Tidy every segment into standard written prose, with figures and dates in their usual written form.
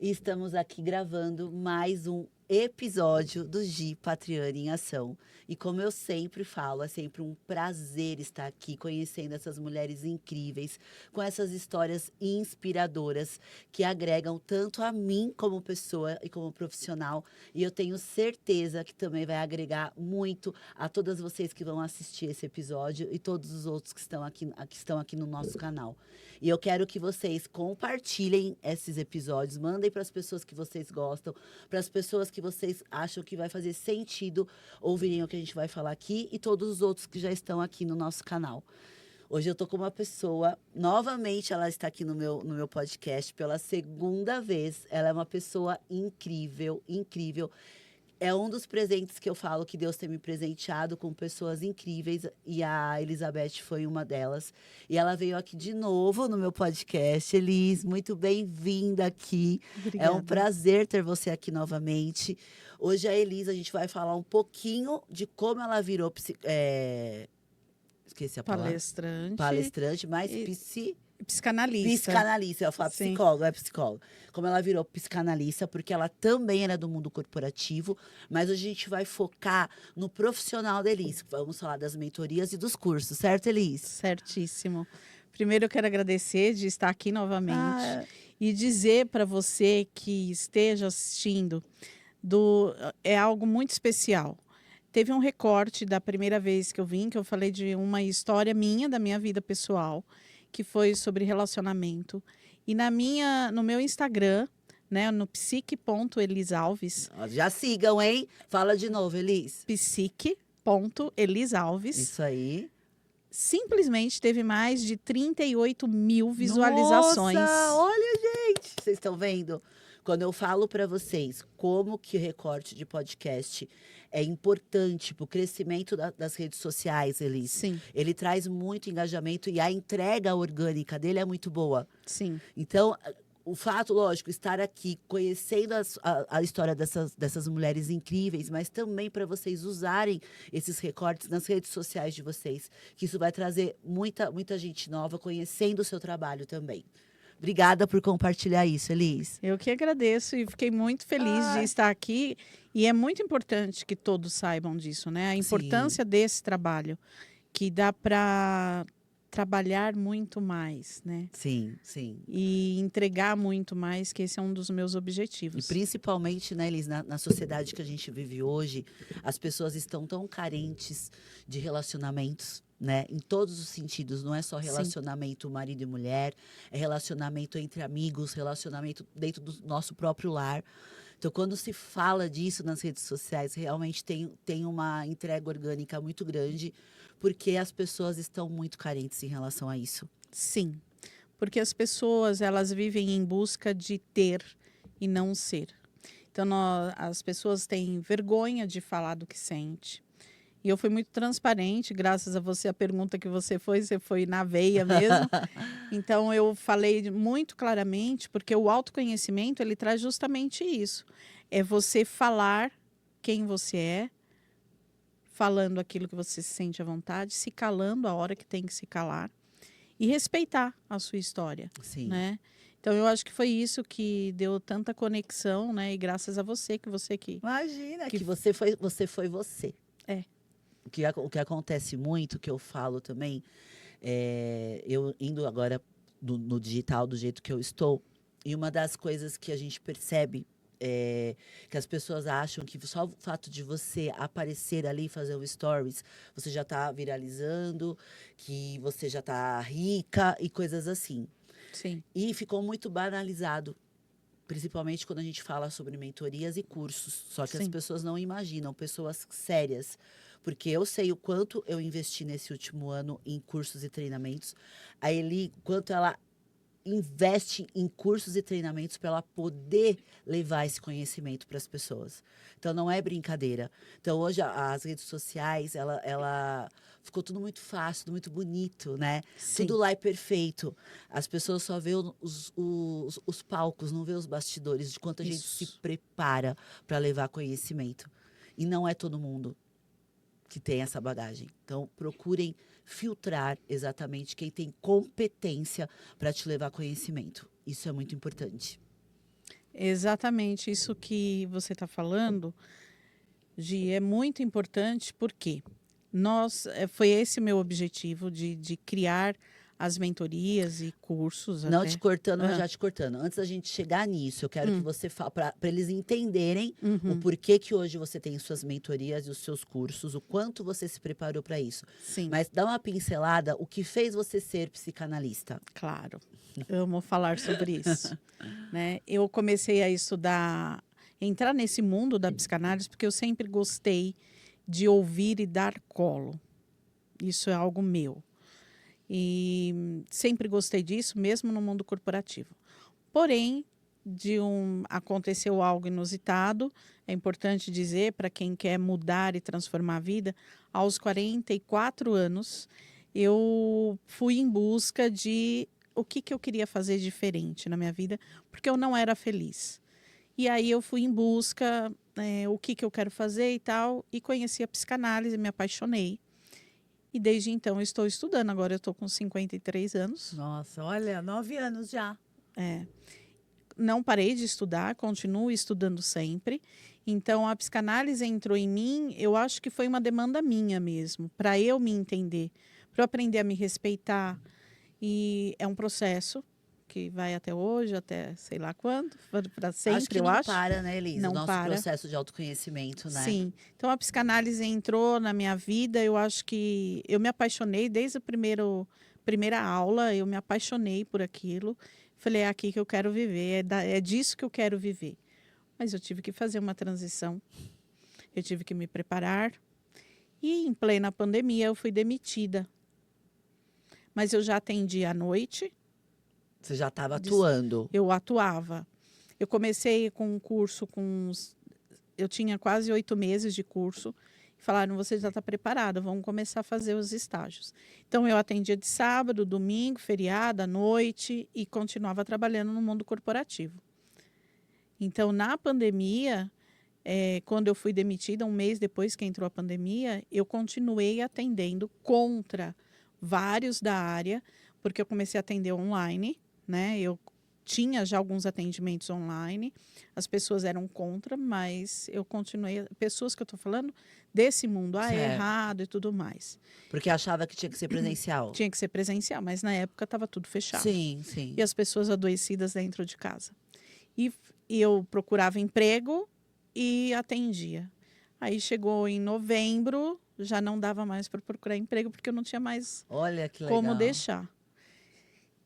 E estamos aqui gravando mais um episódio do Gi Patriane em Ação. E como eu sempre falo, é sempre um prazer estar aqui conhecendo essas mulheres incríveis, com essas histórias inspiradoras que agregam tanto a mim como pessoa e como profissional. E eu tenho certeza que também vai agregar muito a todas vocês que vão assistir esse episódio e todos os outros que estão aqui no nosso canal. E eu quero que vocês compartilhem esses episódios, mandem para as pessoas que vocês gostam, para as pessoas que vocês acham que vai fazer sentido ouvirem o que a gente vai falar aqui e todos os outros que já estão aqui no nosso canal. Hoje eu tô com uma pessoa, novamente ela está aqui no meu podcast pela segunda vez. Ela é uma pessoa incrível, incrível. É um dos presentes que eu falo que Deus tem me presenteado com pessoas incríveis e a Elizabeth foi uma delas. E ela veio aqui de novo no meu podcast. Elis, muito bem-vinda aqui. É um Obrigada. prazer ter você aqui novamente. Hoje a Elis, a gente vai falar um pouquinho de como ela virou esqueci a palavra. Palestrante Palestrante, mas e psicanalista. psicanalista, eu ia falar Sim. psicóloga, é psicóloga. Como ela virou psicanalista, porque ela também era do mundo corporativo, mas hoje a gente vai focar no profissional da Elis. Vamos falar das mentorias e dos cursos, certo, Elis? Certíssimo. Primeiro eu quero agradecer de estar aqui novamente Ah, e dizer para você que esteja assistindo é algo muito especial. Teve um recorte da primeira vez que eu vim, que eu falei de uma história minha, da minha vida pessoal, que foi sobre relacionamento. E no meu Instagram, né, no psique.elisalves, já sigam, hein? Fala de novo, Elis. psique.elisalves, Isso aí. simplesmente teve mais de 38 mil visualizações. Nossa, olha, gente. Vocês estão vendo? Quando eu falo para vocês como que o recorte de podcast é importante para o crescimento das redes sociais, Elis. Sim, Ele traz muito engajamento e a entrega orgânica dele é muito boa. sim, Então, o fato, lógico, estar aqui conhecendo a história dessas mulheres incríveis, mas também para vocês usarem esses recortes nas redes sociais de vocês, que isso vai trazer muita gente nova conhecendo o seu trabalho também. Obrigada por compartilhar isso, Elis. eu que agradeço e fiquei muito feliz de estar aqui. E é muito importante que todos saibam disso, né? A Sim, importância desse trabalho, que dá para trabalhar muito mais, né? sim, sim. E entregar muito mais, que esse é um dos meus E objetivos. principalmente, né, Elis, na sociedade que a gente vive hoje, as pessoas estão tão carentes de relacionamentos, né? Em todos os sentidos, não é só Sim, relacionamento marido e mulher, é relacionamento entre amigos, relacionamento dentro do nosso próprio lar. Então, quando se fala disso nas redes sociais, realmente tem uma entrega orgânica muito grande, porque as pessoas estão muito carentes em relação a isso. sim. Porque as pessoas, elas vivem em busca de ter e não ser. Então, as pessoas têm vergonha de falar do que sente. E eu fui muito transparente, graças a você, a pergunta que você foi na veia mesmo. Então, eu falei muito claramente, porque o autoconhecimento, ele traz justamente isso. É você falar quem você é, falando aquilo que você se sente à vontade, se calando a hora que tem que se calar e respeitar a sua história, Sim. né? Então, eu acho que foi isso que deu tanta conexão, né? E graças a você, Imagina que que você foi você. é, O que acontece muito, que eu falo também, eu indo agora no digital do jeito que eu estou, e uma das coisas que a gente percebe é que as pessoas acham que só o fato de você aparecer ali e fazer um stories, você já está viralizando, que você já está rica e coisas assim. sim, E ficou muito banalizado. Principalmente quando a gente fala sobre mentorias e cursos. Só que as sim. pessoas não imaginam, pessoas sérias. Porque eu sei o quanto eu investi nesse último ano em cursos e treinamentos. A Eli, quanto ela investe em cursos e treinamentos para ela poder levar esse conhecimento para as pessoas. Então não é brincadeira. Então hoje as redes sociais, ela ficou tudo muito fácil, tudo muito bonito, né? Tudo Sim, lá é perfeito. As pessoas só vê os palcos, não vê os bastidores, de quanto a gente se isso. prepara para levar conhecimento. E não é todo mundo que tem essa bagagem. Então, procurem filtrar exatamente quem tem competência para te levar conhecimento. Isso é muito importante. Exatamente isso que você está falando, Gi, é muito importante porque foi esse o meu objetivo de criar as mentorias e cursos Não te até. cortando, mas Ah, já te cortando. Antes da gente chegar nisso, eu quero que hum, você fale para eles entenderem o uhum, porquê que hoje você tem suas mentorias e os seus cursos, o quanto você se preparou para isso. sim, Mas dá uma pincelada, o que fez você ser psicanalista? claro. Amo falar sobre isso, né? Eu comecei a estudar, entrar nesse mundo da psicanálise porque eu sempre gostei de ouvir e dar colo. Isso é algo meu. E sempre gostei disso, mesmo no mundo corporativo. Porém, aconteceu algo inusitado. É importante dizer para quem quer mudar e transformar a vida, aos 44 anos, eu fui em busca de o que, que eu queria fazer diferente na minha vida, porque eu não era feliz. E aí eu fui em busca, o que, que eu quero fazer e tal, e conheci a psicanálise, me apaixonei. E desde então eu estou estudando. Agora eu estou com 53 anos. Nossa, olha, 9 anos já. Não parei de estudar, continuo estudando sempre. Então, a psicanálise entrou em mim, eu acho que foi uma demanda minha mesmo, para eu me entender, para eu aprender a me respeitar. E é um processo que vai até hoje, até sei lá quando, para Acho sempre, que eu não acho. para, né, Elisa? O Não nosso para. processo de autoconhecimento, né? Sim. Então, a psicanálise entrou na minha vida, eu acho que eu me apaixonei desde a primeira aula, eu me apaixonei por aquilo. Falei, é aqui que eu quero viver, é disso que eu quero viver. Mas eu tive que fazer uma transição, eu tive que me preparar. E em plena pandemia eu fui demitida. Mas eu já atendi à noite, Você já estava des- atuando. eu atuava. Eu comecei com um curso eu tinha quase 8 meses de curso. Falaram, você já está preparada, vamos começar a fazer os estágios. Então, eu atendia de sábado, domingo, feriado, à noite e continuava trabalhando no mundo corporativo. Então, na pandemia, quando eu fui demitida, um mês depois que entrou a pandemia, eu continuei atendendo contra vários da área, porque eu comecei a atender online, né? Eu tinha já alguns atendimentos online, as pessoas eram contra, mas eu continuei. Pessoas que eu estou falando desse mundo, é Certo. errado e tudo mais. Porque achava que tinha que ser presencial. Tinha que ser presencial, mas na época estava tudo fechado. Sim, E sim. as pessoas adoecidas dentro de casa. E, e eu procurava emprego e atendia. Aí chegou em novembro, já não dava mais para procurar emprego, porque eu não tinha mais Olha que como legal. deixar.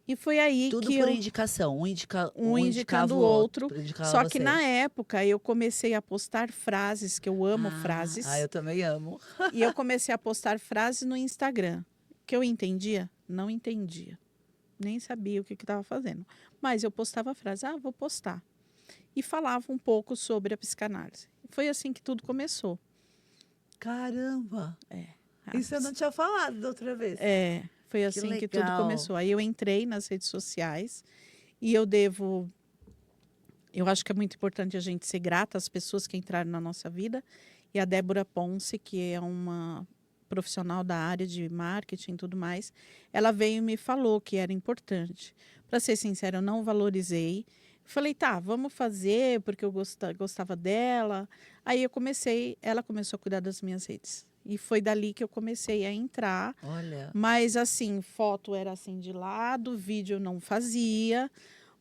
E foi aí Tudo que por eu, indicação. um Um indicando indicava o o outro. outro, indicava Só que você. na época eu comecei a postar frases, que eu amo Eu frases, também amo. e eu comecei a postar frases no Instagram. Que eu entendia? Não entendia. Nem sabia o que estava fazendo. Mas eu postava frases, vou postar. E falava um pouco sobre a psicanálise. Foi assim que tudo começou. Caramba! A Isso eu não tinha falado da outra vez. Foi Que assim que tudo legal. começou. Aí eu entrei nas redes sociais e eu acho que é muito importante a gente ser grata às pessoas que entraram na nossa vida. E a Débora Ponce, que é uma profissional da área de marketing e tudo mais, ela veio e me falou que era importante. Para ser sincera, eu não valorizei. Falei, tá, vamos fazer, porque eu gostava dela. Aí ela começou a cuidar das minhas redes. E foi dali que eu comecei a entrar. Olha, Mas assim, foto era assim de lado, vídeo eu não fazia,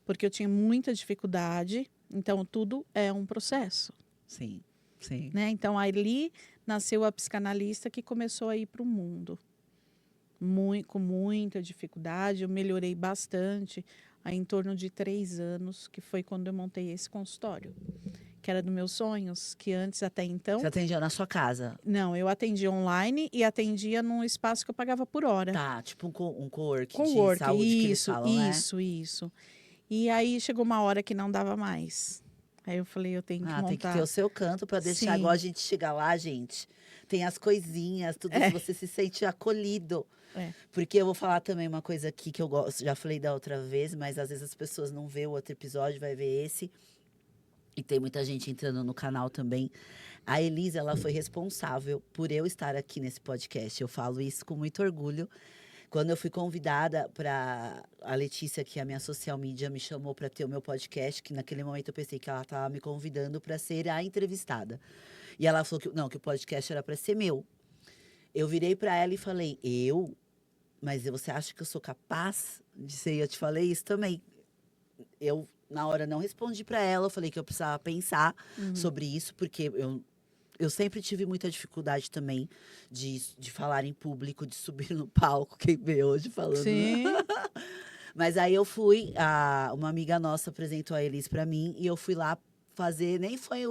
porque eu tinha muita dificuldade. Então, tudo é um processo, sim, sim. né? Então, ali nasceu a psicanalista que começou a ir para o mundo. Com muita dificuldade, eu melhorei bastante. Aí, em torno de 3 anos, que foi quando eu montei esse consultório, que era dos meus sonhos, que antes, até Você então, atendia na sua casa. não, eu atendia online e atendia num espaço que eu pagava por hora. Tá, tipo um co-work de Cowork, saúde que eles isso, falam, né? isso, isso. E aí chegou uma hora que não dava mais. Aí eu falei, eu tenho que Tem que ter o montar. seu canto para deixar igual a Sim, gente chegar lá, gente. Tem as coisinhas, tudo isso, é, você se sente acolhido. é. Porque eu vou falar também uma coisa aqui que eu gosto, já falei da outra vez, mas às vezes as pessoas não vê o outro episódio, vai ver esse. E tem muita gente entrando no canal também. A Elisa, ela foi responsável por eu estar aqui nesse podcast. Eu falo isso com muito orgulho. Quando eu fui convidada para a Letícia, que é a minha social media, me chamou para ter o meu podcast, que naquele momento eu pensei que ela estava me convidando para ser a entrevistada. E ela falou que não, que o podcast era para ser meu. Eu virei para ela e falei: "Eu? Mas você acha que eu sou capaz de ser?" Eu te falei isso também. Eu na hora não respondi para ela, eu falei que eu precisava pensar sobre isso, porque eu sempre tive muita dificuldade também de falar em público, de subir no palco, quem vê hoje falando, né? Sim. Mas aí eu fui, uma amiga nossa apresentou a Elis pra mim e eu fui lá fazer, nem foi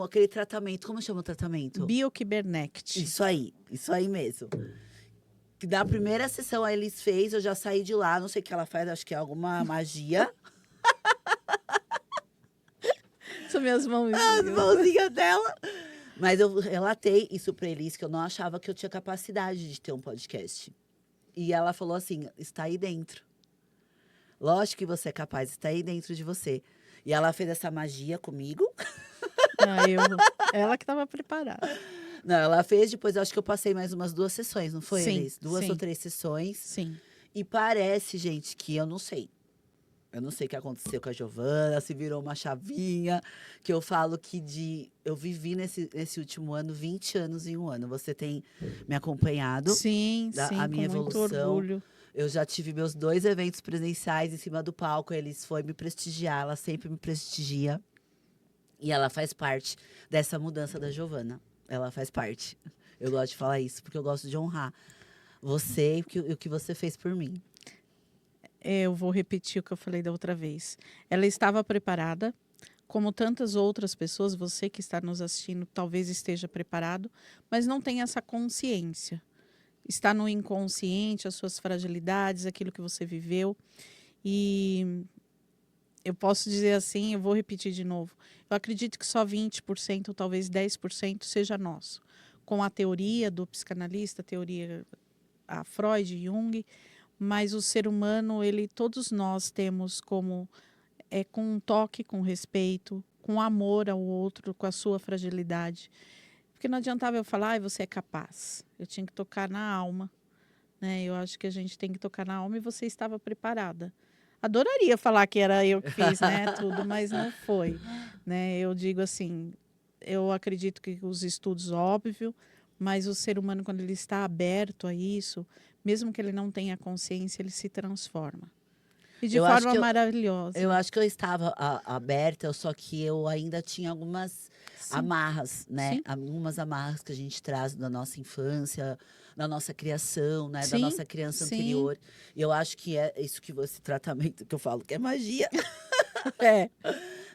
aquele tratamento, como chama o tratamento? Biokibernect. Isso aí mesmo. Que da primeira sessão a Elis fez, eu já saí de lá, não sei o que ela faz, acho que é alguma magia. São minhas mãos. As mãozinhas dela. Mas eu relatei isso pra Elis, que eu não achava que eu tinha capacidade de ter um podcast. E ela falou assim: está aí dentro. Lógico que você é capaz, está aí dentro de você. E ela fez essa magia comigo. Ah, ela que estava preparada. Não, ela fez, depois eu acho que eu passei mais umas 2 sessões, não foi, Sim, Elis? 2 sim. ou 3 sessões. Sim. E parece, gente, que eu não sei. Eu não sei o que aconteceu com a Giovana, se virou uma chavinha, que eu falo que eu vivi nesse último ano 20 anos em um ano. Você tem me acompanhado, Sim, sim, a minha com muito evolução. orgulho. Eu já tive meus 2 eventos presenciais em cima do palco, eles foram me prestigiar, ela sempre me prestigia. E ela faz parte dessa mudança da Giovana. Ela faz parte. Eu gosto de falar isso, porque eu gosto de honrar você e o que você fez por mim. Eu vou repetir o que eu falei da outra vez. Ela estava preparada, como tantas outras pessoas, você que está nos assistindo talvez esteja preparado, mas não tem essa consciência. Está no inconsciente, as suas fragilidades, aquilo que você viveu. E eu posso dizer assim, eu vou repetir de novo. Eu acredito que só 20%, talvez 10% seja nosso. Com a teoria do psicanalista, a teoria a Freud, Jung, mas o ser humano, todos nós temos como com um toque, com respeito, com amor ao outro, com a sua fragilidade. Porque não adiantava eu falar, você é capaz. Eu tinha que tocar na alma, né? Eu acho que a gente tem que tocar na alma e você estava preparada. Adoraria falar que era eu que fiz, né, tudo, mas não foi, né? Eu digo assim, eu acredito que os estudos, óbvio, mas o ser humano, quando ele está aberto a isso, mesmo que ele não tenha consciência, ele se transforma. E de Eu acho forma que maravilhosa. Eu acho que eu estava aberta, só que eu ainda tinha algumas Sim. amarras, né? Sim. Algumas amarras que a gente traz da nossa infância, da nossa criação, né? Da Sim, nossa criança sim. anterior. E eu acho que é isso que esse tratamento que eu falo que é magia. É.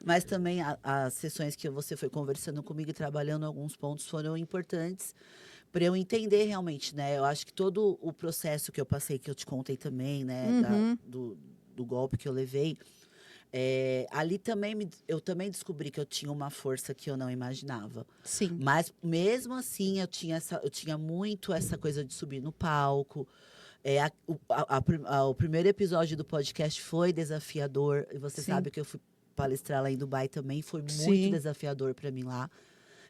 Mas também as sessões que você foi conversando comigo e trabalhando alguns pontos foram importantes para eu entender realmente, né? Eu acho que todo o processo que eu passei, que eu te contei também, né? Do golpe que eu levei, ali também eu também descobri que eu tinha uma força que eu não imaginava. Sim. Mas mesmo assim eu tinha muito essa coisa de subir no palco. O primeiro episódio do podcast foi desafiador. E você Sim. sabe que eu fui palestrar lá em Dubai também. Foi muito Sim. desafiador para mim lá.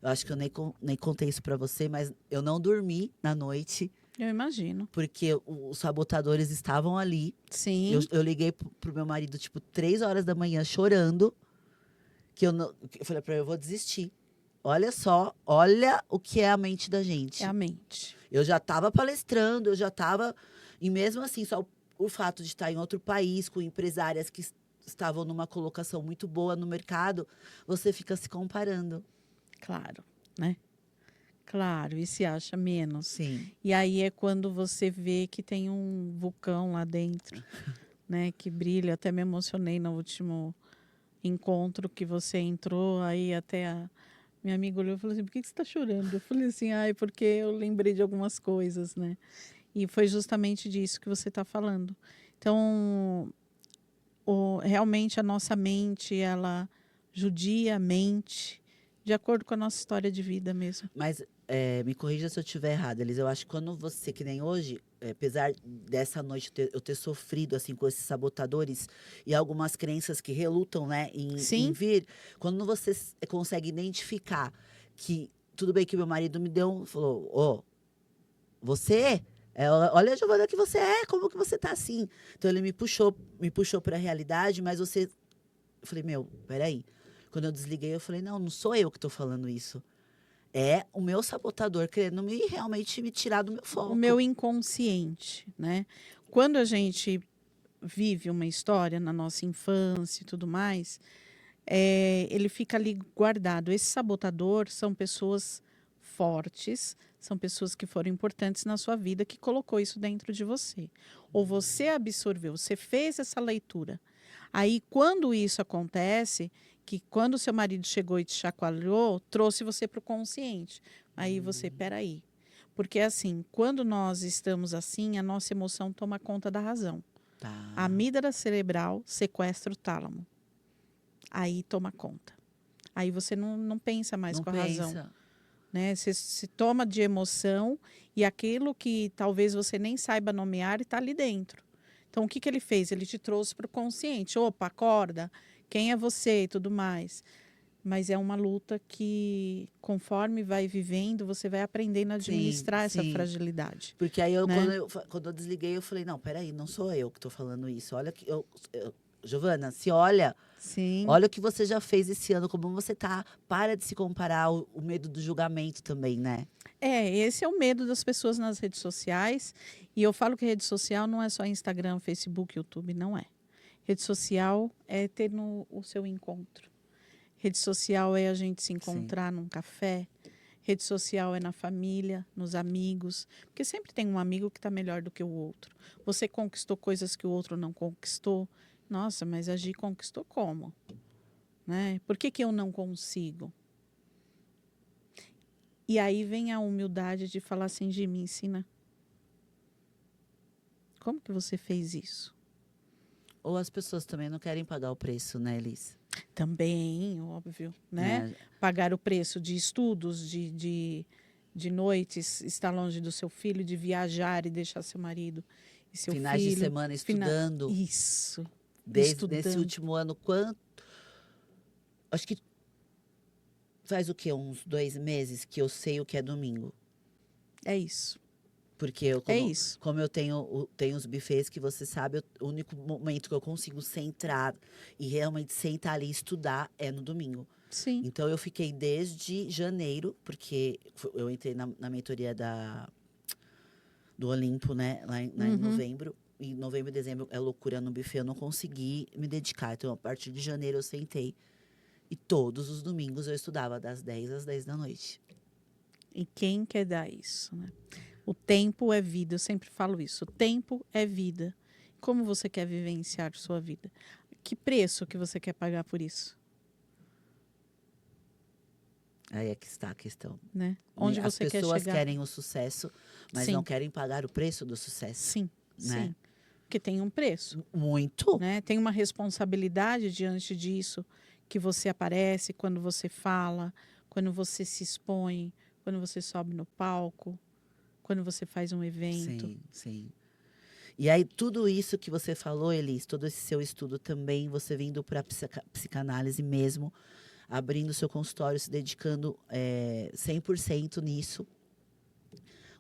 Eu acho que eu nem contei isso para você, mas eu não dormi na noite. Eu imagino. Porque os sabotadores estavam ali. Sim. Eu liguei pro meu marido, tipo, 3 horas da manhã, chorando. Que eu falei pra ele, eu vou desistir. Olha só, olha o que é a mente da gente. É a mente. Eu já estava palestrando, eu já estava... E mesmo assim, só o fato de estar em outro país, com empresárias que estavam numa colocação muito boa no mercado, você fica se comparando. Claro, né? Claro, e se acha menos. Sim. E aí é quando você vê que tem um vulcão lá dentro, né? Que brilha. Até me emocionei no último encontro que você entrou. Aí até a minha amiga olhou e falou assim, por que você está chorando? Eu falei assim, porque eu lembrei de algumas coisas, né? E foi justamente disso que você está falando. Então, realmente a nossa mente, ela judia a mente de acordo com a nossa história de vida mesmo. Mas me corrija se eu estiver errada, Elis. Eu acho que quando você, que nem hoje, apesar dessa noite eu ter sofrido assim com esses sabotadores e algumas crenças que relutam, né, em vir, quando você consegue identificar que tudo bem que meu marido me falou, você Olha a Giovana que você é, como que você tá assim? Então ele me puxou para a realidade, mas você. Eu falei, meu, peraí. Quando eu desliguei, eu falei, não sou eu que tô falando isso. É o meu sabotador querendo realmente me tirar do meu O foco. meu inconsciente, né? Quando a gente vive uma história na nossa infância e tudo mais, ele fica ali guardado. Esse sabotador são pessoas fortes, são pessoas que foram importantes na sua vida, que colocou isso dentro de você. Ou você absorveu, você fez essa leitura. Aí, quando isso acontece, que quando seu marido chegou e te chacoalhou, trouxe você para o consciente. Aí você, peraí. Porque assim, quando nós estamos assim, a nossa emoção toma conta da razão. Tá. A amígdala cerebral sequestra o tálamo. Aí toma conta. Aí você não pensa mais Não com a razão. pensa. Né? Você se toma de emoção e aquilo que talvez você nem saiba nomear está ali dentro. Então, o que, que ele fez? Ele te trouxe para o consciente. Opa, acorda. Quem é você e tudo mais. Mas é uma luta que, conforme vai vivendo, você vai aprendendo a administrar essa sim. fragilidade. Porque aí, Né? quando eu desliguei, eu falei, não, peraí, não sou eu que tô falando isso. Olha que Giovana, se olha, Sim. olha o que você já fez esse ano, como você tá. Para de se comparar, o medo do julgamento também, né? Esse é o medo das pessoas nas redes sociais. E eu falo que rede social não é só Instagram, Facebook, YouTube, não é. Rede social é ter o seu encontro. Rede social é a gente se encontrar num café. Rede social é na família, nos amigos. Porque sempre tem um amigo que está melhor do que o outro. Você conquistou coisas que o outro não conquistou. Nossa, mas a Gi conquistou como? Né? Por que eu não consigo? E aí vem a humildade de falar assim, Gi, me ensina. Como que você fez isso? Ou as pessoas também não querem pagar o preço, né, Elis? Também, óbvio, né? Pagar o preço de estudos, de noites, estar longe do seu filho, de viajar e deixar seu marido e seu Finais filho. de semana estudando. Isso. Desde estudando. nesse último ano, quanto? Acho que faz o quê? Uns 2 meses que eu sei o que é domingo. É isso. Porque eu, É isso. como eu tenho os buffets que você sabe, o único momento que eu consigo centrar e realmente sentar ali e estudar é no domingo. Sim. Então eu fiquei desde janeiro, porque eu entrei na mentoria do Olimpo, né? Lá em novembro. Em novembro e dezembro é loucura no buffet, eu não consegui me dedicar. Então, a partir de janeiro eu sentei. E todos os domingos eu estudava das 10 às 10 da noite. E quem quer dar isso, né? O tempo é vida, eu sempre falo isso. O tempo é vida. Como você quer vivenciar sua vida? Que preço que você quer pagar por isso? Aí é que está a questão. Né? Onde As você quer pessoas chegar? querem o sucesso, mas Sim. não querem pagar o preço do sucesso. Sim, né? sim. Porque tem um preço. Muito. Né? Tem uma responsabilidade diante disso que você aparece quando você fala, quando você se expõe, quando você sobe no palco, quando você faz um evento. Sim, sim. E aí, tudo isso que você falou, Elis, todo esse seu estudo também, você vindo para psicanálise mesmo, abrindo seu consultório, se dedicando 100% nisso.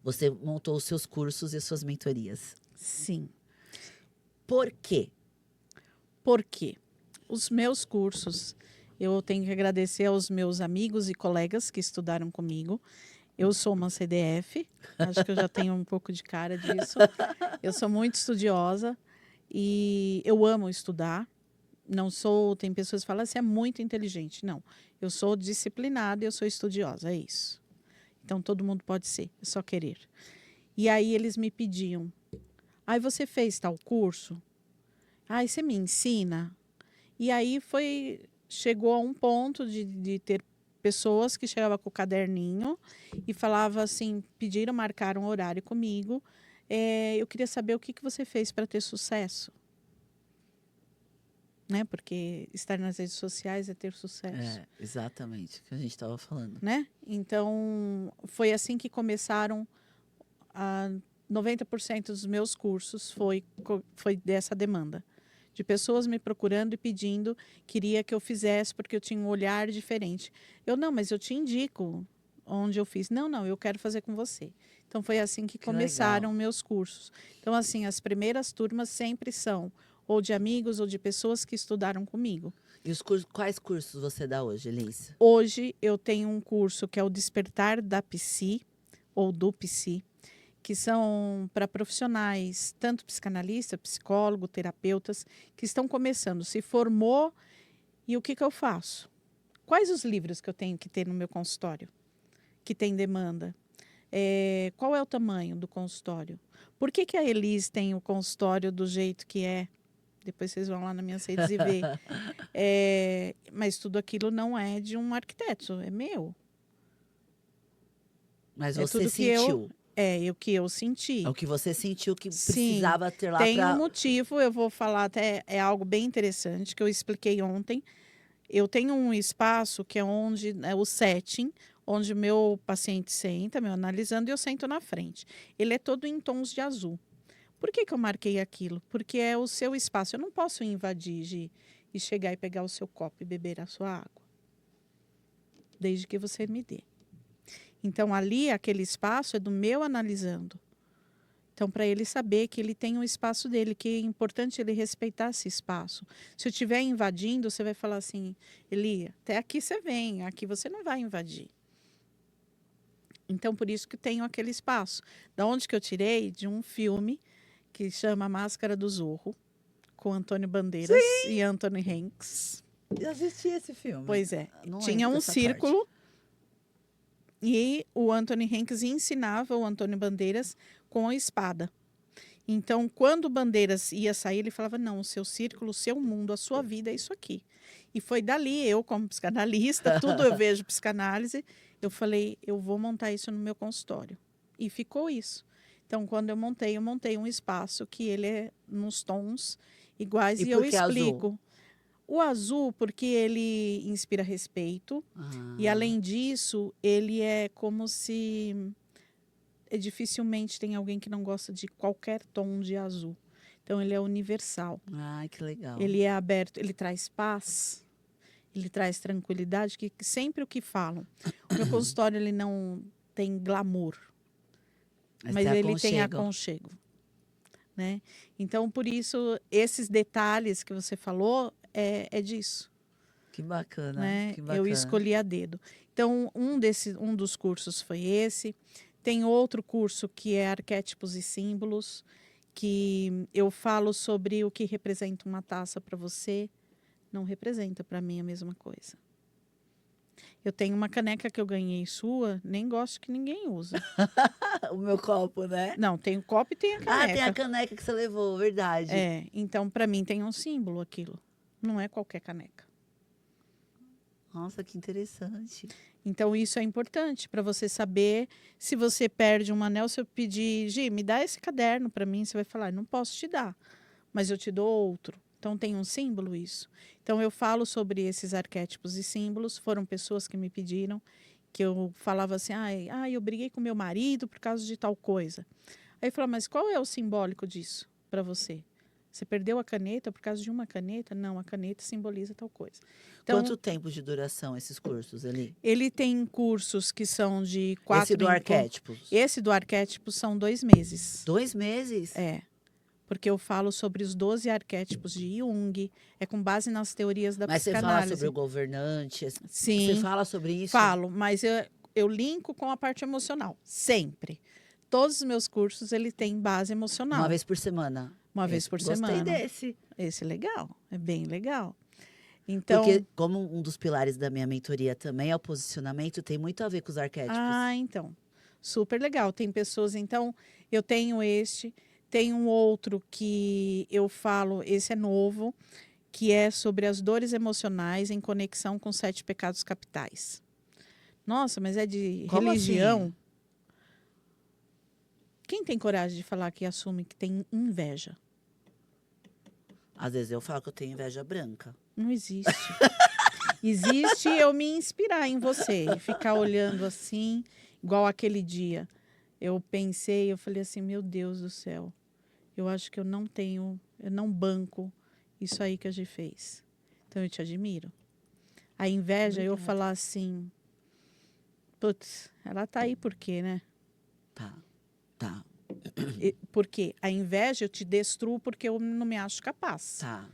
Você montou os seus cursos e as suas mentorias. Sim. Por quê? Por quê? Os meus cursos, eu tenho que agradecer aos meus amigos e colegas que estudaram comigo. Eu sou uma CDF, acho que eu já tenho um pouco de cara disso. Eu sou muito estudiosa e eu amo estudar. Não sou, tem pessoas que falam, você é muito inteligente. Não, eu sou disciplinada e eu sou estudiosa, é isso. Então, todo mundo pode ser, é só querer. E aí, eles me pediam, aí você fez tal curso? Aí, você me ensina? E aí, chegou a um ponto de ter pessoas que chegavam com o caderninho e falavam assim, marcaram um horário comigo, eu queria saber o que você fez para ter sucesso. Né? Porque estar nas redes sociais é ter sucesso. Exatamente, o que a gente estava falando. Né? Então, foi assim que começaram 90% dos meus cursos foi dessa demanda. De pessoas me procurando e pedindo, queria que eu fizesse porque eu tinha um olhar diferente. Mas eu te indico. onde eu fiz. Não, eu quero fazer com você. Então, foi assim que Que começaram legal. meus cursos. Então, assim, as primeiras turmas sempre são ou de amigos ou de pessoas que estudaram comigo. E quais cursos você dá hoje, Elis? Hoje, eu tenho um curso que é o Despertar da Psi, ou do Psi, que são para profissionais, tanto psicanalista, psicólogo, terapeutas, que estão começando, se formou, e o que eu faço? Quais os livros que eu tenho que ter no meu consultório, que tem demanda? Qual é o tamanho do consultório? Por que a Elis tem o consultório do jeito que é? Depois vocês vão lá nas minhas redes e ver. Mas tudo aquilo não é de um arquiteto, é meu. Mas É você tudo que eu sentiu. o que eu senti. É o que você sentiu que Sim, precisava ter lá tem um para. motivo, eu vou falar até, é algo bem interessante que eu expliquei ontem. Eu tenho um espaço que é onde é o setting, onde o meu paciente senta, meu analisando, e eu sento na frente. Ele é todo em tons de azul. Por que eu marquei aquilo? Porque é o seu espaço. Eu não posso invadir, Gi, e chegar e pegar o seu copo e beber a sua água, desde que você me dê. Então, ali, aquele espaço é do meu analisando. Então, para ele saber que ele tem um espaço dele, que é importante ele respeitar esse espaço. Se eu estiver invadindo, você vai falar assim, Eli, até aqui você vem, aqui você não vai invadir. Então, por isso que tenho aquele espaço. Da onde que eu tirei? De um filme que chama A Máscara do Zorro, com Antônio Bandeiras e Anthony Hanks. Eu assisti esse filme. Pois é. Não Tinha lembro um dessa círculo e o Anthony Hanks ensinava o Antônio Bandeiras com a espada. Então, quando o Bandeiras ia sair, ele falava, não, o seu círculo, o seu mundo, a sua vida é isso aqui. E foi dali, eu como psicanalista, tudo eu vejo psicanálise, eu falei, eu vou montar isso no meu consultório. E ficou isso. Então, quando eu montei um espaço que ele é nos tons iguais E e por eu que azul? explico. O azul, porque ele inspira respeito. E, além disso, ele é como se... dificilmente tem alguém que não gosta de qualquer tom de azul. Então, ele é universal. Ai, que legal. Ele é aberto, ele traz paz, ele traz tranquilidade, que sempre o que falam. O meu consultório, ele não tem glamour, mas tem ele tem aconchego. aconchego. Né? Então, por isso, esses detalhes que você falou é disso. Que bacana, Né? que bacana. Eu escolhi a dedo. Então, um dos cursos foi esse. Tem outro curso que é Arquétipos e Símbolos, que eu falo sobre o que representa uma taça para você. Não representa para mim a mesma coisa. Eu tenho uma caneca que eu ganhei sua, nem gosto que ninguém usa. O meu copo, né? Não, tem o copo e tem a caneca. Ah, tem a caneca que você levou, verdade. Então para mim tem um símbolo aquilo. Não é qualquer caneca. Nossa, que interessante. Então, isso é importante para você saber se você perde um anel. Se eu pedir, Gi, me dá esse caderno para mim, você vai falar, não posso te dar, mas eu te dou outro. Então, tem um símbolo isso. Então, eu falo sobre esses arquétipos e símbolos. Foram pessoas que me pediram, que eu falava assim, eu briguei com meu marido por causa de tal coisa. Aí eu falava, mas qual é o simbólico disso para você? Você perdeu a caneta por causa de uma caneta? Não, a caneta simboliza tal coisa. Então, Quanto tempo de duração esses cursos ali? ele tem cursos que são de 4... Esse do arquétipos? Esse do arquétipo são 2 meses. 2 meses? Porque eu falo sobre os 12 arquétipos de Jung, é com base nas teorias da Mas você psicanálise. fala sobre o governante? Sim. Você fala sobre isso? Falo, mas eu linko com a parte emocional, sempre. Todos os meus cursos, ele tem base emocional. Uma vez por semana? Uma vez por Gostei semana. desse. Esse é legal, é bem legal. Então, Porque como um dos pilares da minha mentoria também é o posicionamento, tem muito a ver com os arquétipos. então, super legal. Tem pessoas, então, eu tenho tem um outro que eu falo, esse é novo, que é sobre as dores emocionais em conexão com 7 pecados capitais. Nossa, mas é de Como religião? assim? Quem tem coragem de falar que assume que tem inveja? Às vezes eu falo que eu tenho inveja branca. Não existe. Existe eu me inspirar em você e ficar olhando assim, igual aquele dia. Eu pensei, eu falei assim, meu Deus do céu, eu acho que eu não banco isso aí que a gente fez. Então eu te admiro. A inveja, eu falar assim, Putz, ela tá aí por quê, né? Tá. Porque a inveja eu te destruo porque eu não me acho capaz, Tá.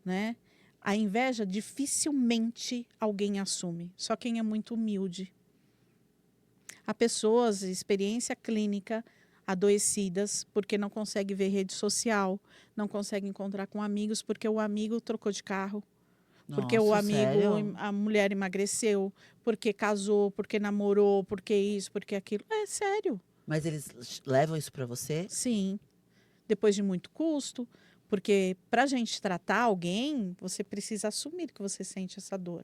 né? A inveja dificilmente alguém assume, só quem é muito humilde. Há pessoas, experiência clínica, adoecidas porque não consegue ver rede social, não consegue encontrar com amigos porque o amigo trocou de carro, porque o Nossa, amigo, sério? a mulher emagreceu, porque casou, porque namorou, porque isso, porque aquilo. É sério, Mas eles levam isso pra você? sim. Depois de muito custo, porque para a gente tratar alguém, você precisa assumir que você sente essa dor.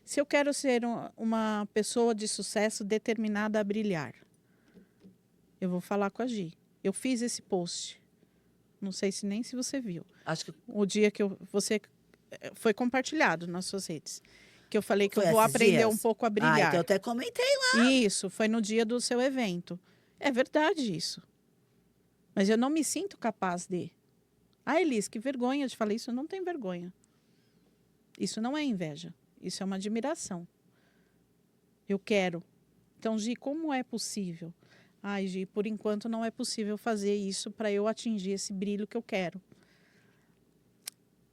Se eu quero ser uma pessoa de sucesso determinada a brilhar, eu vou falar com a Gi. Eu fiz esse post. Não sei se nem se você viu. Acho que O dia que você foi compartilhado nas suas redes. Que eu falei que eu foi vou esses aprender um dias. pouco a Ah, então eu brilhar. até comentei. Isso, foi no dia do seu evento. É verdade isso. Mas eu não me sinto capaz de. Ah, Elis, que vergonha de falar isso. Eu não tenho vergonha. Isso não é inveja. Isso é uma admiração. Eu quero. Então, Gi, como é possível? Ai, Gi, por enquanto não é possível fazer isso para eu atingir esse brilho que eu quero.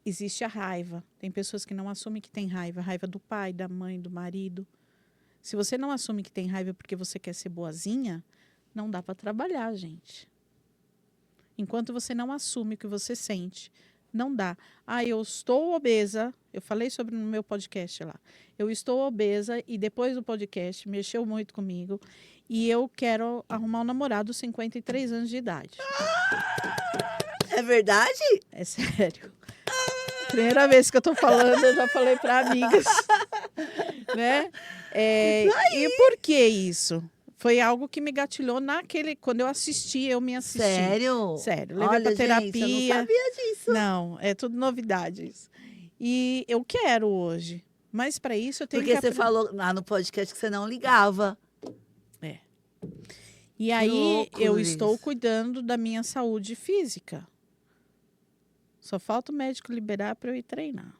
Existe a raiva. Tem pessoas que não assumem que tem raiva. Raiva do pai, da mãe, do marido. Se você não assume que tem raiva porque você quer ser boazinha, não dá para trabalhar, gente. Enquanto você não assume o que você sente, não dá. Ah, eu estou obesa. Eu falei sobre no meu podcast lá. Eu estou obesa e depois do podcast mexeu muito comigo. E eu quero arrumar um namorado 53 anos de idade. É verdade? É sério. Primeira vez que eu tô falando, eu já falei para amigas. Né? E por que isso? Foi algo que me gatilhou quando eu assisti, eu me assisti. Sério? Sério, levei Olha, para terapia. gente, eu não sabia disso. Não, é tudo novidade isso. E eu quero hoje. Mas para isso eu tenho Porque que você falou lá no podcast que você não ligava. É. E Que aí louco, eu Liz. estou cuidando da minha saúde física. Só falta o médico liberar para eu ir treinar.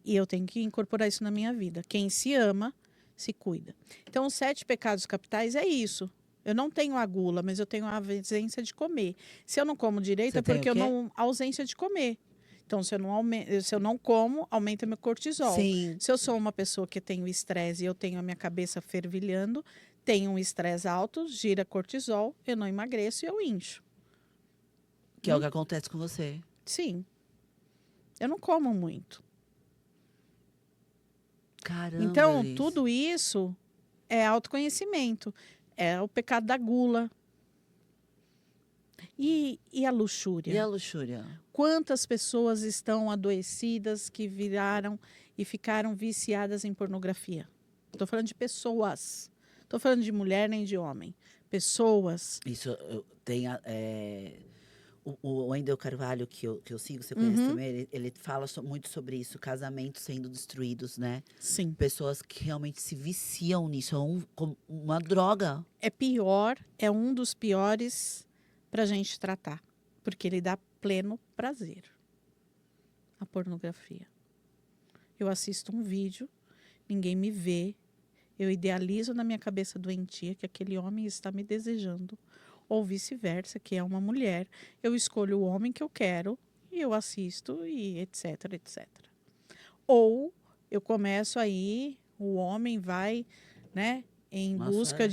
E eu tenho que incorporar isso na minha vida. Quem se ama, se cuida. Então, os 7 pecados capitais é isso. Eu não tenho a gula, mas eu tenho a ausência de comer. Se eu não como direito, Você é tem porque o eu quê? não. Ausência de comer. Então, se eu não como, aumenta meu cortisol. Sim. Se eu sou uma pessoa que tenho estresse e eu tenho a minha cabeça fervilhando, tenho um estresse alto, gira cortisol, eu não emagreço e eu incho. Que é o que acontece com você. Sim. Eu não como muito. Caramba, Então, Liz. tudo isso é autoconhecimento. É o pecado da gula. E a luxúria? E a luxúria? Quantas pessoas estão adoecidas que viraram e ficaram viciadas em pornografia? Estou falando de pessoas. Estou falando de mulher nem de homem. Pessoas. Isso tem o Wendel Carvalho, que eu sigo, você conhece Uhum. também, ele fala muito sobre isso, casamentos sendo destruídos, né? Sim. Pessoas que realmente se viciam nisso, é como uma droga. É pior, é um dos piores para a gente tratar. Porque ele dá pleno prazer. A pornografia. Eu assisto um vídeo, ninguém me vê, eu idealizo na minha cabeça doentia que aquele homem está me desejando, ou vice-versa, que é uma mulher. Eu escolho o homem que eu quero e eu assisto e etc, etc. Ou eu começo aí, o homem vai, né, em Nossa, busca é.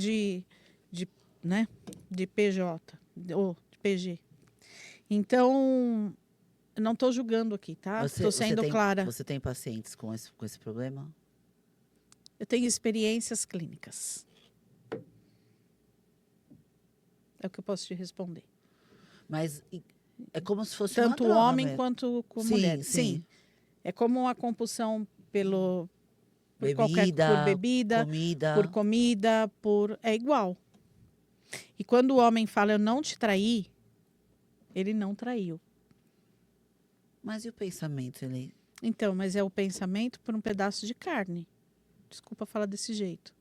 né, de PJ, ou de PG. Então, eu não estou julgando aqui, tá? Estou sendo clara. Você tem pacientes com esse problema? Eu tenho experiências clínicas. É o que eu posso te responder. Mas é como se fosse Tanto uma droga homem mesmo. quanto com Sim, mulher. sim. É como uma compulsão por Bebida, bebida, comida. por comida, é igual. E quando o homem fala eu não te traí, ele não traiu. Mas e o pensamento, ele? Então, mas é o pensamento por um pedaço de carne. Desculpa falar desse jeito.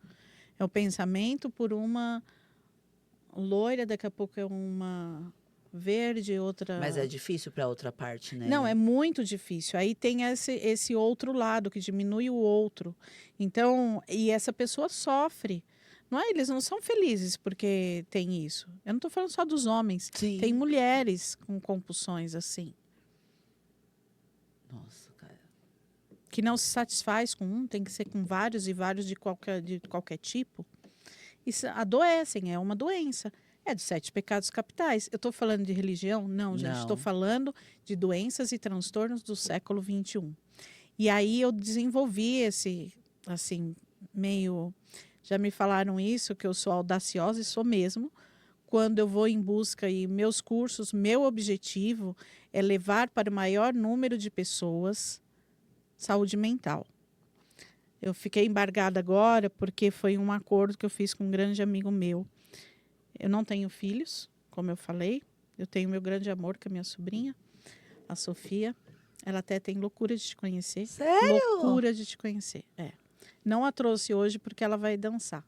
É o pensamento por uma loira, daqui a pouco é uma verde, outra... Mas é difícil para outra parte, né? Não, é muito difícil. Aí tem esse outro lado que diminui o outro. Então, e essa pessoa sofre. Não é? Eles não são felizes porque tem isso. Eu não estou falando só dos homens. Sim. Tem mulheres com compulsões assim, Nossa, cara. que não se satisfaz com um, tem que ser com vários e vários de qualquer tipo. E adoecem, é uma doença. É dos 7 pecados capitais. Eu estou falando de religião? Não, gente. Não. Estou falando de doenças e transtornos do século XXI. E aí eu desenvolvi esse, assim, meio... Já me falaram isso, que eu sou audaciosa e sou mesmo. Quando eu vou em busca e meus cursos, meu objetivo é levar para o maior número de pessoas saúde mental. Eu fiquei embargada agora porque foi um acordo que eu fiz com um grande amigo meu. Eu não tenho filhos, como eu falei. Eu tenho meu grande amor, que é minha sobrinha, a Sofia. Ela até tem loucura de te conhecer. Sério? Loucura de te conhecer, é. Não a trouxe hoje porque ela vai dançar.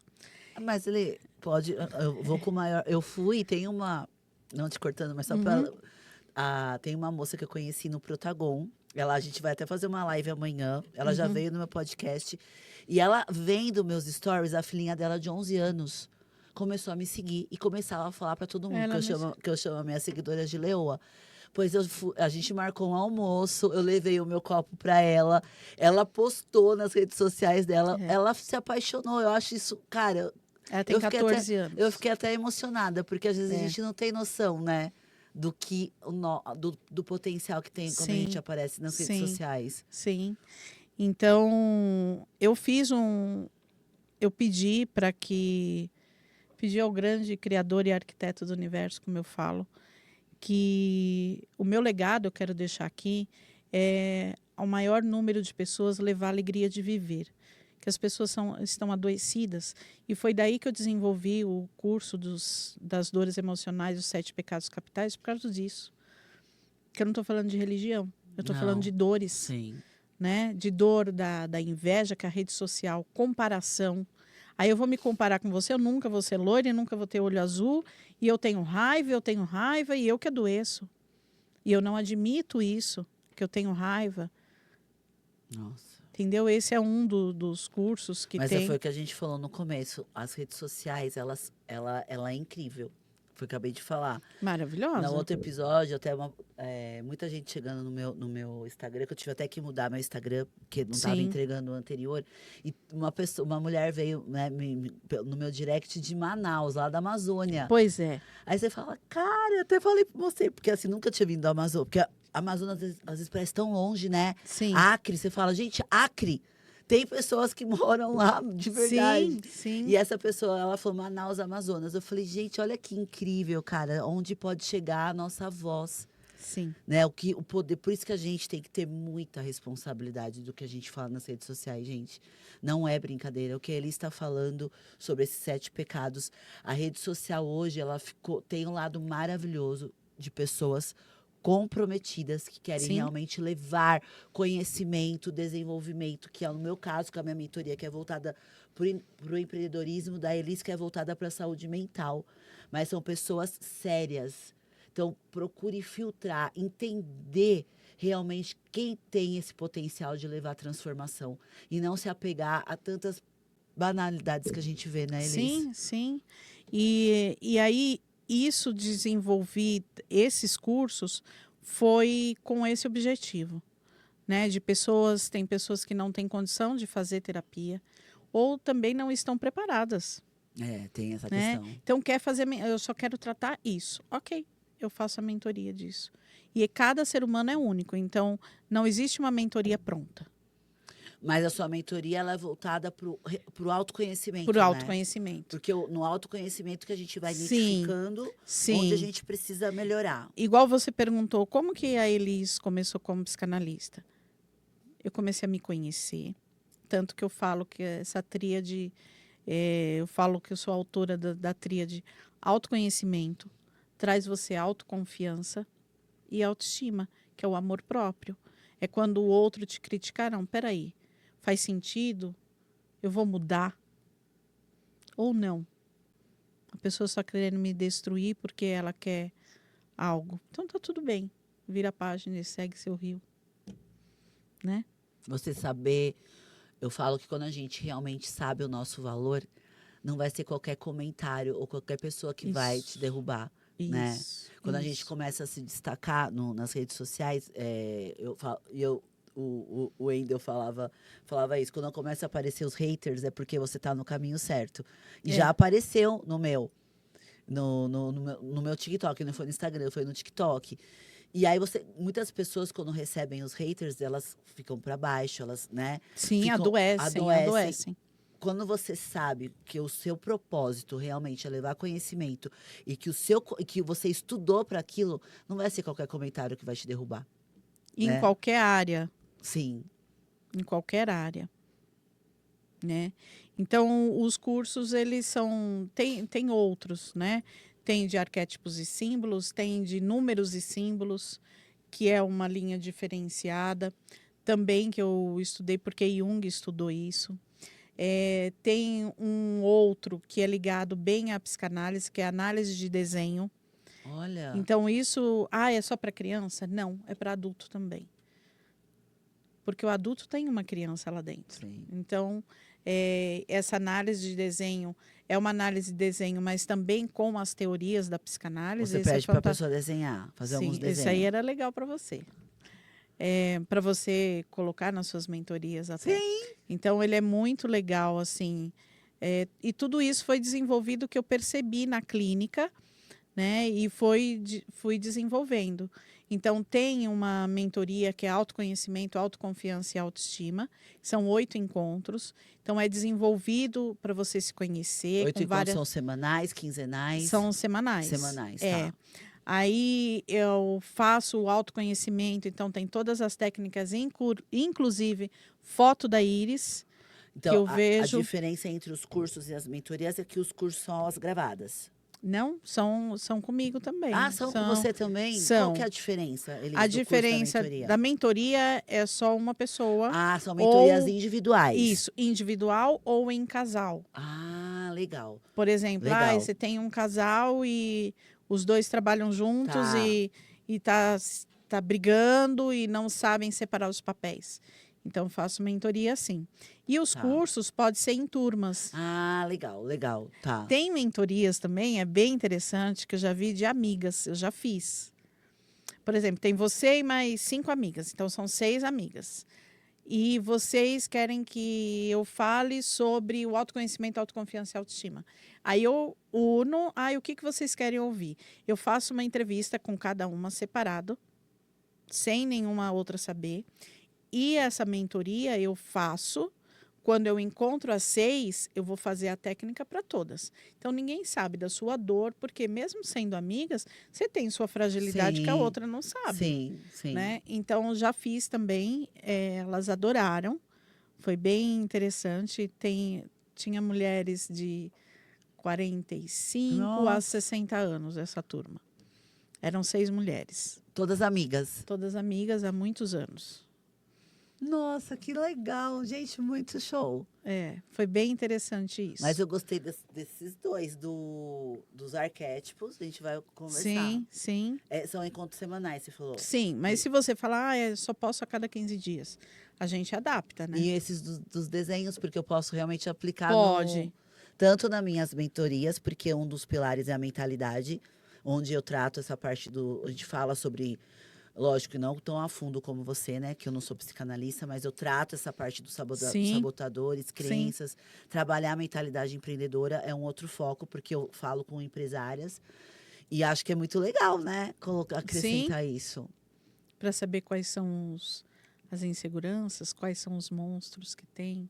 Mas ele pode. Eu vou com o maior. Eu fui, tem uma. Não te cortando, mas só pra. Tem uma moça que eu conheci no Protagon. A gente vai até fazer uma live amanhã. Ela já veio no meu podcast. E ela, vendo meus stories, a filhinha dela de 11 anos começou a me seguir e começava a falar para todo mundo que eu chamo a minha seguidora de leoa. Pois a gente marcou um almoço, eu levei o meu copo para ela. Ela postou nas redes sociais dela. Ela se apaixonou. Eu acho isso, cara. Ela tem 14 anos. Eu fiquei até emocionada, porque às vezes a gente não tem noção, né? Do que do potencial que tem quando a gente aparece nas redes sociais. Sim. Então, eu pedi para que... Pedi ao grande criador e arquiteto do universo, como eu falo, que o meu legado, eu quero deixar aqui, é ao maior número de pessoas levar a alegria de viver. Que as pessoas estão adoecidas. E foi daí que eu desenvolvi o curso das dores emocionais, os 7 pecados capitais, por causa disso. Que eu não estou falando de religião, eu estou falando de dores. Sim. Né? De dor da inveja, que a rede social, comparação. Aí eu vou me comparar com você, eu nunca vou ser loira, e nunca vou ter olho azul, e eu tenho raiva, e eu que adoeço. E eu não admito isso, que eu tenho raiva. Nossa. Entendeu? Esse é um dos cursos que Mas tem. foi o que a gente falou no começo. As redes sociais, ela é incrível. Foi o que eu acabei de falar. Maravilhosa. No outro episódio, até muita gente chegando no meu Instagram, que eu tive até que mudar meu Instagram, porque não estava entregando o anterior. E uma mulher veio, né, no meu direct de Manaus, lá da Amazônia. Pois é. Aí você fala, cara, eu até falei pra você, porque assim, nunca tinha vindo do Amazonas, porque a Amazonas às vezes parece tão longe, né? Sim. Acre, você fala, gente, Acre. Tem pessoas que moram lá, de verdade. Sim. E essa pessoa, ela falou Manaus, Amazonas. Eu falei, gente, olha que incrível, cara, onde pode chegar a nossa voz. Sim. Né? O poder, por isso que a gente tem que ter muita responsabilidade do que a gente fala nas redes sociais, gente. Não é brincadeira. O que ele está falando sobre esses 7 pecados. A rede social hoje, tem um lado maravilhoso de pessoas comprometidas, que querem realmente levar conhecimento, desenvolvimento, que é no meu caso, com a minha mentoria, que é voltada para o empreendedorismo, da Elis, que é voltada para a saúde mental. Mas são pessoas sérias. Então, procure filtrar, entender realmente quem tem esse potencial de levar transformação e não se apegar a tantas banalidades que a gente vê, né, Elis? Sim. E aí, desenvolvi esses cursos foi com esse objetivo, né? Tem pessoas que não têm condição de fazer terapia ou também não estão preparadas. Tem essa né? questão. Então, eu só quero tratar isso. Ok, eu faço a mentoria disso. E cada ser humano é único, então não existe uma mentoria pronta. Mas a sua mentoria ela é voltada para o autoconhecimento, Por né? autoconhecimento. Porque no autoconhecimento que a gente vai identificando onde a gente precisa melhorar. Igual você perguntou, como que a Elis começou como psicanalista? Eu comecei a me conhecer, tanto que eu falo que essa tríade, eu falo que eu sou autora da tríade autoconhecimento, traz você autoconfiança e autoestima, que é o amor próprio. É quando o outro te criticar, não, peraí, faz sentido? Eu vou mudar? Ou não? A pessoa só querendo me destruir porque ela quer algo. Então tá tudo bem. Vira a página e segue seu rio, né? Você saber, eu falo que quando a gente realmente sabe o nosso valor, não vai ser qualquer comentário ou qualquer pessoa que vai te Isso. derrubar, né? Isso. Quando a gente isso. começa a se destacar nas redes sociais, o Wendel falava isso. Quando começa a aparecer os haters, é porque você tá no caminho certo. E É. já apareceu no meu. No meu TikTok, não foi no Instagram, foi no TikTok. E aí muitas pessoas, quando recebem os haters, elas ficam para baixo, elas, né? Sim, Ficam, adoecem. Quando você sabe que o seu propósito realmente é levar conhecimento e que você estudou para aquilo, não vai ser qualquer comentário que vai te derrubar, Em né? qualquer área. Sim. Em qualquer área, né? Então, os cursos, eles são... Tem outros, né? Tem de arquétipos e símbolos, tem de números e símbolos, que é uma linha diferenciada. Também que eu estudei, porque Jung estudou isso. Tem um outro que é ligado bem à psicanálise, que é a análise de desenho. Olha. Então, isso... é só para criança? Não, é para adulto também. Porque o adulto tem uma criança lá dentro. Sim. Então, essa análise de desenho é uma análise de desenho, mas também com as teorias da psicanálise. Você Isso pede para a fantástico. pessoa desenhar, fazer Sim, alguns desenhos. isso aí era legal para você. Para você colocar nas suas mentorias até. Sim. Então, ele é muito legal, assim. E tudo isso foi desenvolvido que eu percebi na clínica, né? E fui desenvolvendo. Então, tem uma mentoria que é autoconhecimento, autoconfiança e autoestima. São 8 encontros. Então, é desenvolvido para você se conhecer. 8 com encontros várias... são semanais, quinzenais? São semanais. Semanais, É. tá. Aí eu faço o autoconhecimento, então tem todas as técnicas, inclusive foto da íris, Então, que eu a vejo. diferença entre os cursos e as mentorias é que os cursos são as gravadas. Não, são comigo também. São com você também? São. Qual que é a diferença, Elis, A do curso diferença da mentoria? da mentoria é só uma pessoa. São mentorias ou- individuais. Isso, individual ou em casal. Legal. Por exemplo, Legal. você tem um casal e os dois trabalham juntos Tá. e tá brigando e não sabem separar os papéis. Então, faço mentoria assim. E os Tá. cursos podem ser em turmas. Legal. Tá. Tem mentorias também, é bem interessante, que eu já vi de amigas, eu já fiz. Por exemplo, tem você e mais 5 amigas, então são 6 amigas. E vocês querem que eu fale sobre o autoconhecimento, autoconfiança e autoestima. Aí eu uno, o que vocês querem ouvir? Eu faço uma entrevista com cada uma separado, sem nenhuma outra saber. E essa mentoria eu faço, quando eu encontro as 6, eu vou fazer a técnica para todas. Então, ninguém sabe da sua dor, porque mesmo sendo amigas, você tem sua fragilidade que a Sim. outra não sabe. Sim. Né? Então, já fiz também, elas adoraram, foi bem interessante. Tinha mulheres de 45 a Nossa. 60 anos, essa turma. Eram 6 mulheres, Todas amigas. todas amigas há muitos anos. Nossa, que legal. Gente, muito show. Foi bem interessante isso. Mas eu gostei desses dois, dos arquétipos. A gente vai conversar. Sim. São encontros semanais, você falou. Sim, mas se você falar, só posso a cada 15 dias, a gente adapta, né? E esses dos desenhos, porque eu posso realmente aplicar Pode. tanto nas minhas mentorias, porque um dos pilares é a mentalidade, onde eu trato essa parte a gente fala sobre, lógico, não tão a fundo como você, né? Que eu não sou psicanalista, mas eu trato essa parte dos Sim. sabotadores, crenças. Trabalhar a mentalidade empreendedora é um outro foco, porque eu falo com empresárias. E acho que é muito legal, né? Acrescentar isso. Para saber quais são as inseguranças, quais são os monstros que tem.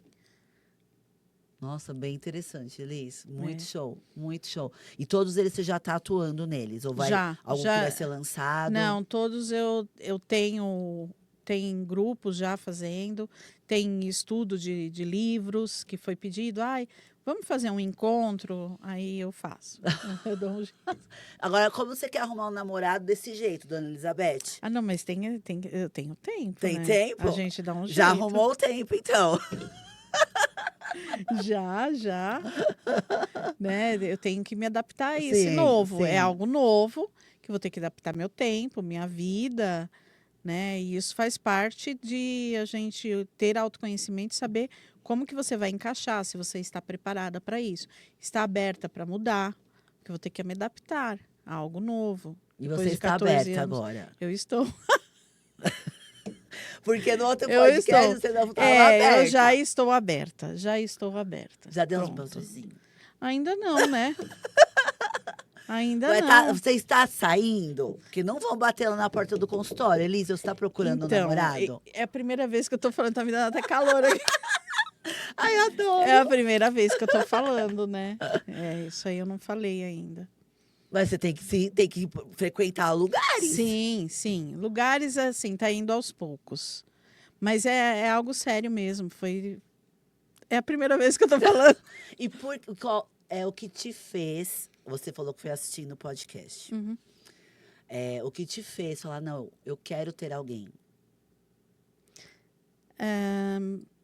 Nossa, bem interessante, Elis. Muito show, muito show. E todos eles você já está atuando neles? Ou vai algum que vai ser lançado? Não, todos eu tenho. Tem grupos já fazendo, tem estudo de livros que foi pedido. Vamos fazer um encontro? Aí eu faço. Eu dou um jeito. Agora, como você quer arrumar um namorado desse jeito, dona Elizabeth? Não, mas eu tenho tempo. Tem né? tempo? A gente dá um jeito. Já arrumou o tempo, então. Já. Né? Eu tenho que me adaptar a isso. Sim, Novo. sim. É algo novo que vou ter que adaptar meu tempo, minha vida, né? E isso faz parte de a gente ter autoconhecimento e saber como que você vai encaixar, se você está preparada para isso. Está aberta para mudar, porque eu vou ter que me adaptar a algo novo. E Depois você de está 14 aberta anos, agora. eu estou. Porque no outro Eu podcast estou. você não estava aberta. Eu já estou aberta. Já estou aberta. Já deu uns Pronto. beijozinhos. Ainda não, né? Ainda Vai não. você está saindo? Porque não vão bater lá na porta do consultório. Elisa, você está procurando um Então, namorado? é a primeira vez que eu tô falando, tá me dando até calor aqui. Ai, adoro. É a primeira vez que eu tô falando, né? É, isso aí eu não falei ainda. Mas você tem que frequentar lugares. Sim, sim. Lugares assim, tá indo aos poucos. Mas é algo sério mesmo. É a primeira vez que eu tô falando. E qual é o que te fez... Você falou que foi assistindo o podcast. Uhum. O que te fez falar, não, eu quero ter alguém.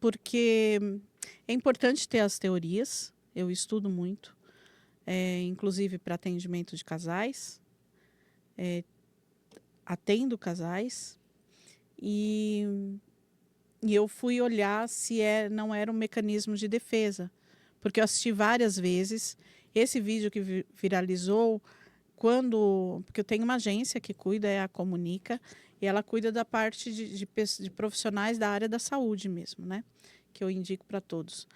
Porque é importante ter as teorias. Eu estudo muito. Inclusive para atendimento de casais. Atendo casais. E eu fui olhar se não era um mecanismo de defesa. Porque eu assisti várias vezes. Esse vídeo que viralizou, porque eu tenho uma agência que cuida, é a Comunica, e ela cuida da parte de profissionais da área da saúde mesmo, né? Que eu indico para todos.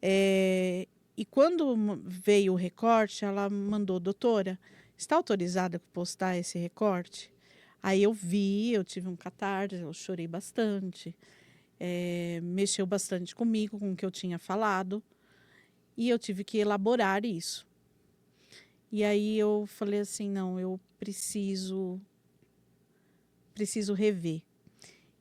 E quando veio o recorte, ela mandou, doutora, está autorizada a postar esse recorte? Aí eu vi, eu tive um catarse, eu chorei bastante. Mexeu bastante comigo, com o que eu tinha falado. E eu tive que elaborar isso. E aí eu falei assim, não, eu preciso rever.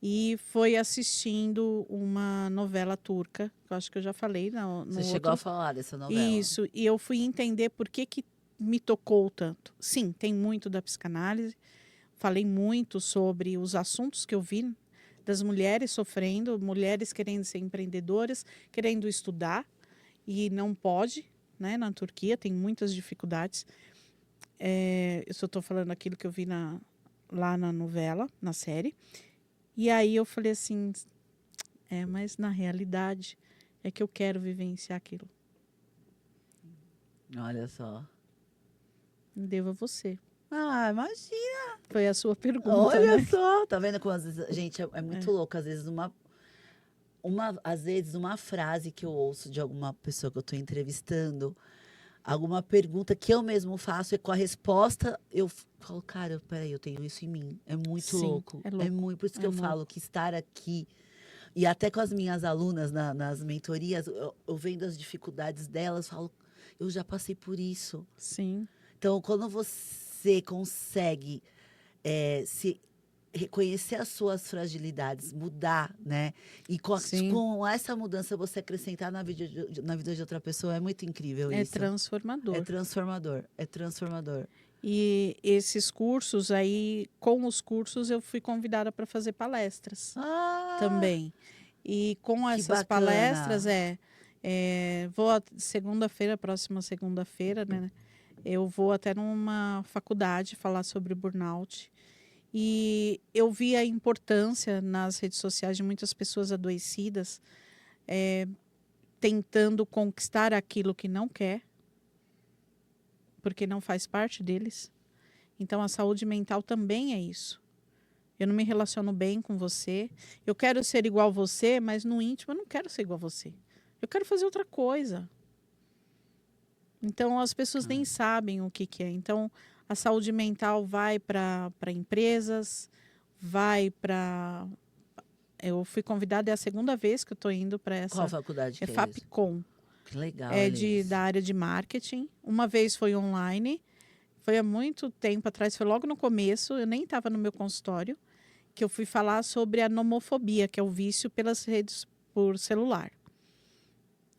E foi assistindo uma novela turca, que eu acho que eu já falei no Você chegou a falar dessa novela. Isso, e eu fui entender por que me tocou tanto. Sim, tem muito da psicanálise. Falei muito sobre os assuntos que eu vi das mulheres sofrendo, mulheres querendo ser empreendedoras, querendo estudar, e não pode, né? Na Turquia tem muitas dificuldades. Eu só estou falando aquilo que eu vi lá na novela, na série. E aí eu falei assim, mas na realidade é que eu quero vivenciar aquilo. Olha só. Devo a você. Ah, imagina. Foi a sua pergunta, Olha né? só. Tá vendo como às vezes, gente, é muito louco. Às vezes uma frase que eu ouço de alguma pessoa que eu estou entrevistando, alguma pergunta que eu mesmo faço e com a resposta eu falo, cara, peraí, eu tenho isso em mim. É muito Sim, louco. é louco. muito, por isso que É eu falo louco. que estar aqui e até com as minhas alunas nas mentorias, eu vendo as dificuldades delas, falo, eu já passei por isso. Sim. Então, quando você consegue se reconhecer as suas fragilidades, mudar, né? E Sim. com essa mudança você acrescentar na vida de outra pessoa, é muito incrível É isso. transformador. É transformador. É transformador. E esses cursos aí, com os cursos, eu fui convidada para fazer palestras também. E com que essas bacana. palestras, vou segunda-feira, próxima segunda-feira, né? Eu vou até numa faculdade falar sobre burnout. E eu vi a importância nas redes sociais de muitas pessoas adoecidas tentando conquistar aquilo que não quer, porque não faz parte deles. Então, a saúde mental também é isso. Eu não me relaciono bem com você. Eu quero ser igual a você, mas no íntimo eu não quero ser igual a você. Eu quero fazer outra coisa. Então, as pessoas nem sabem o que é. Então, a saúde mental vai para empresas, vai para... Eu fui convidada, é a segunda vez que eu estou indo para essa... Qual faculdade que é isso? Fapcom. Que legal, Da área de marketing. Uma vez foi online, foi há muito tempo atrás, foi logo no começo, eu nem estava no meu consultório, que eu fui falar sobre a nomofobia, que é o vício pelas redes por celular.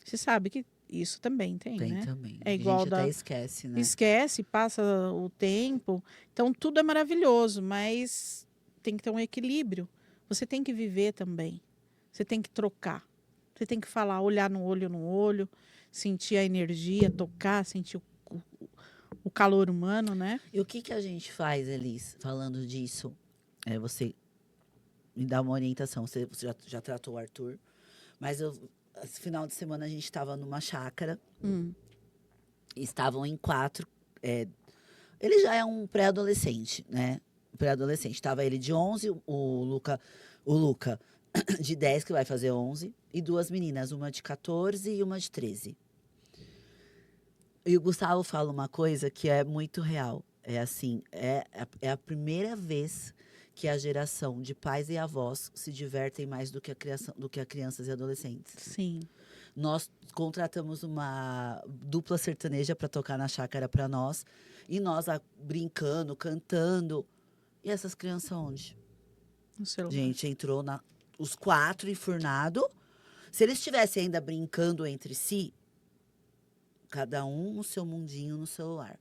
Você sabe que isso também tem, Tem né? também. É igual a gente até esquece, né? Esquece, passa o tempo. Então, tudo é maravilhoso, mas tem que ter um equilíbrio. Você tem que viver também. Você tem que trocar. Você tem que falar, olhar no olho, sentir a energia, tocar, sentir o calor humano, né? E o que que a gente faz, Elis, falando disso? Você me dá uma orientação. Você já tratou o Arthur, mas esse final de semana a gente estava numa chácara, Hum, e estavam em 4. Ele já é um pré-adolescente, né? Pré-adolescente. Tava ele de 11, o Luca de 10, que vai fazer 11, e 2 meninas, uma de 14 e uma de 13. E o Gustavo fala uma coisa que é muito real. É assim, é a primeira vez que a geração de pais e avós se divertem mais do que a crianças e adolescentes. sim. Nós contratamos uma dupla sertaneja para tocar na chácara para nós. E nós brincando, cantando. E essas crianças onde? No celular. Gente, entrou os 4 enfurnados. Se eles estivessem ainda brincando entre si, cada um no seu mundinho no celular.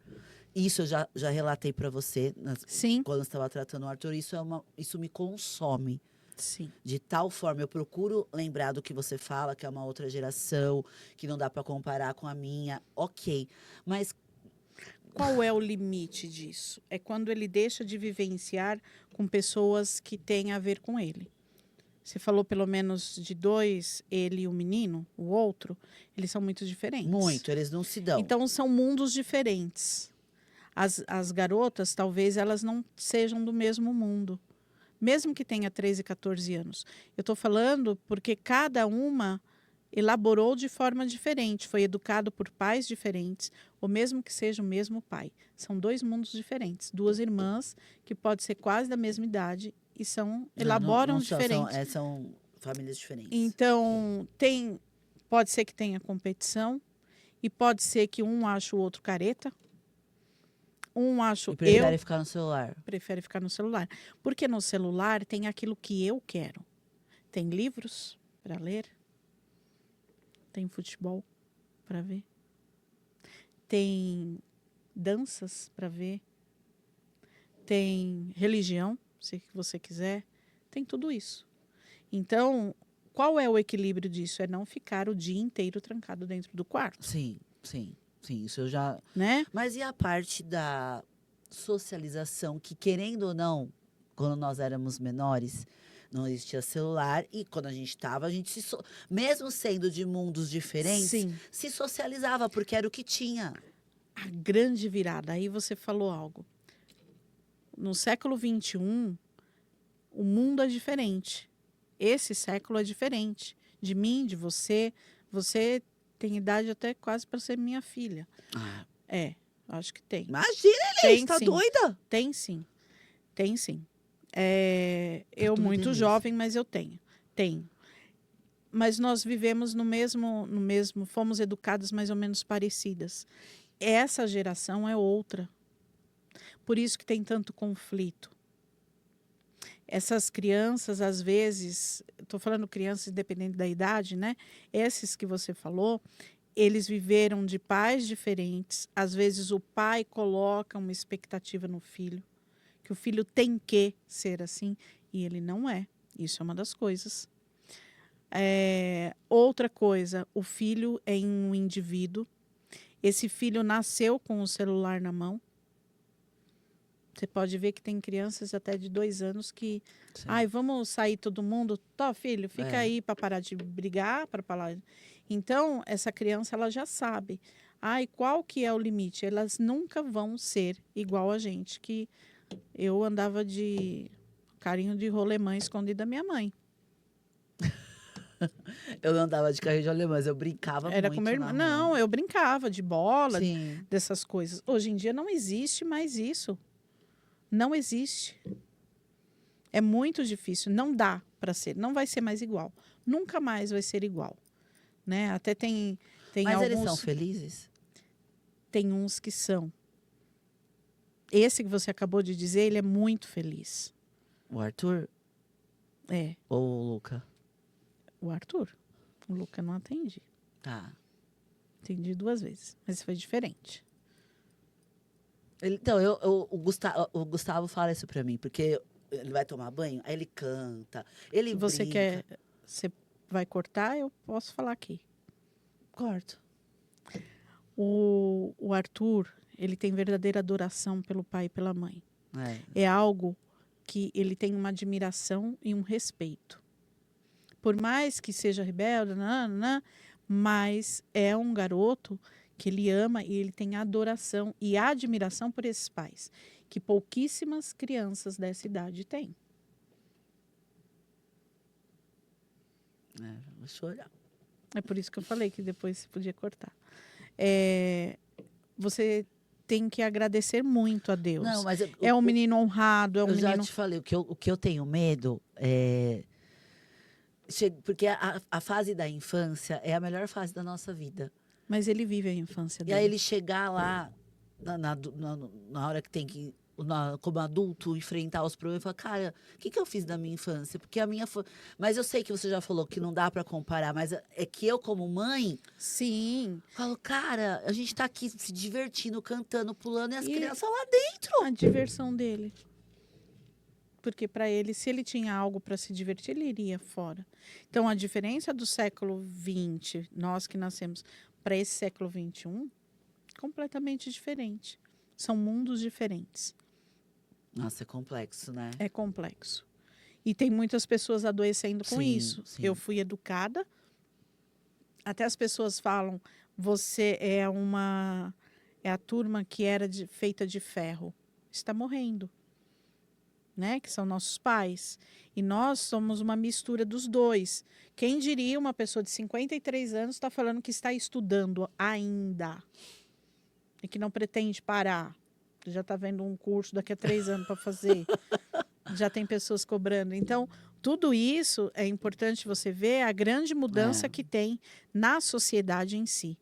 Isso eu já relatei para você Sim, quando eu estava tratando o Arthur. Isso me consome. sim. De tal forma, eu procuro lembrar do que você fala, que é uma outra geração, que não dá para comparar com a minha. Ok. Mas Qual é o limite disso? É quando ele deixa de vivenciar com pessoas que têm a ver com ele. Você falou pelo menos de 2, ele e o menino, o outro, eles são muito diferentes. muito, eles não se dão. Então são mundos diferentes. As garotas, talvez elas não sejam do mesmo mundo, mesmo que tenha 13, 14 anos. Eu estou falando porque cada uma elaborou de forma diferente, foi educado por pais diferentes, ou mesmo que seja o mesmo pai. São 2 mundos diferentes, 2 irmãs que podem ser quase da mesma idade e elaboram não diferentes. são famílias diferentes. Então, pode ser que tenha competição e pode ser que um ache o outro careta, um acha E prefere ficar no celular. prefere ficar no celular. Porque no celular tem aquilo que eu quero. Tem livros para ler, tem futebol para ver, tem danças para ver, tem religião, se você quiser, tem tudo isso. Então, qual é o equilíbrio disso? É não ficar o dia inteiro trancado dentro do quarto, Sim, sim, sim. Isso eu já. né? Mas e a parte da socialização, que querendo ou não, quando nós éramos menores, não existia celular e quando a gente estava, a gente mesmo sendo de mundos diferentes, Sim. se socializava, porque era o que tinha. A grande virada, aí você falou algo. No século XXI, o mundo é diferente. Esse século é diferente. De mim, de você. Você tem idade até quase para ser minha filha. Ah, Acho que tem. imagina, Tem Elis, tá sim. doida? Tem sim. Tem sim. Eu tudo muito delícia. jovem, mas eu tenho. Tenho. Mas nós vivemos no mesmo, fomos educadas mais ou menos parecidas. Essa geração é outra. Por isso que tem tanto conflito. Essas crianças, às vezes, estou falando crianças independente da idade, né? Esses que você falou, eles viveram de pais diferentes. Às vezes o pai coloca uma expectativa no filho, que o filho tem que ser assim, e ele não é. Isso é uma das coisas. Outra coisa, o filho é um indivíduo. Esse filho nasceu com o celular na mão. Você pode ver que tem crianças até de 2 anos que... Sim. Ai, vamos sair todo mundo? Tá, filho, fica É. aí para parar de brigar, para falar. Então, essa criança, ela já sabe. Ai, qual que é o limite? Elas nunca vão ser igual a gente, que eu andava de carinho de rolemã escondido da minha mãe. Eu não andava de carrinho de alemã, mas eu brincava Era muito com meu irmão. na Não, rua. eu brincava de bola, Sim. dessas coisas. Hoje em dia não existe mais isso. Não existe. É muito difícil. Não dá para ser. Não vai ser mais igual. Nunca mais vai ser igual. Né? Até tem Mas alguns... eles são felizes? Tem uns que são. Esse que você acabou de dizer, ele é muito feliz. O Arthur É, ou o Luca? o Arthur. O Luca não atendi. Tá. Atendi 2 vezes, mas foi diferente. Então, o Gustavo fala isso pra mim, porque ele vai tomar banho, aí ele canta, ele Se você brinca. quer, você vai cortar, eu posso falar aqui. Corto. O Arthur, ele tem verdadeira adoração pelo pai e pela mãe. É. É algo que ele tem uma admiração e um respeito. Por mais que seja rebelde, mas é um garoto que ele ama e ele tem adoração e admiração por esses pais, que pouquíssimas crianças dessa idade têm. Vou chorar. É por isso que eu falei que depois você podia cortar. Você tem que agradecer muito a Deus. Não, mas É um menino honrado, é um eu já menino... te falei, o que eu tenho medo é... Porque a fase da infância é a melhor fase da nossa vida. Mas ele vive a infância E dele. aí ele chegar lá, na hora que tem que, como adulto, enfrentar os problemas e falar, cara, o que eu fiz da minha infância? Porque a minha foi... Mas eu sei que você já falou que não dá para comparar, mas é que eu, como mãe, Sim. falo, cara, a gente tá aqui se divertindo, cantando, pulando, e as E- crianças lá dentro. A diversão dele. Porque para ele, se ele tinha algo para se divertir, ele iria fora. Então, a diferença do século XX, nós que nascemos, para esse século XXI, completamente diferente. São mundos diferentes. Nossa, é complexo, né? É complexo. E tem muitas pessoas adoecendo com Sim, isso. sim. Eu fui educada. Até as pessoas falam, você é a turma que era feita de ferro. Está morrendo. Né? Que são nossos pais. E nós somos uma mistura dos dois. Quem diria uma pessoa de 53 anos está falando que está estudando ainda e que não pretende parar. Já está vendo um curso daqui a 3 anos para fazer. Já tem pessoas cobrando. Então, tudo isso é importante você ver a grande mudança que tem na sociedade em si.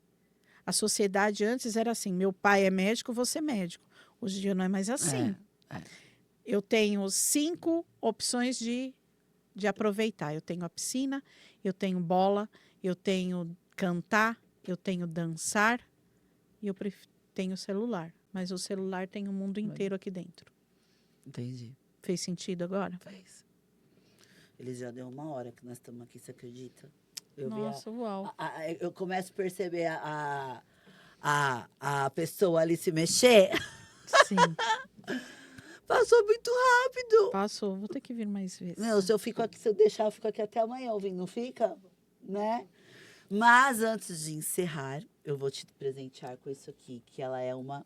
A sociedade antes era assim, meu pai é médico, você é médico. Hoje em dia não é mais assim. Eu tenho 5 opções de aproveitar. Eu tenho a piscina, eu tenho bola, eu tenho cantar, eu tenho dançar e eu tenho celular. Mas o celular tem o mundo inteiro aqui dentro. Entendi. Fez sentido agora? Fez. Eles já deu 1 hora que nós estamos aqui, você acredita? Nossa, uau. Eu começo a perceber a pessoa ali se mexer. Sim, Passou muito rápido. passou. Vou ter que vir mais vezes. Não, se eu fico aqui, se eu deixar, eu fico aqui até amanhã ouvindo, não fica? Né? Mas antes de encerrar, eu vou te presentear com isso aqui, que ela é uma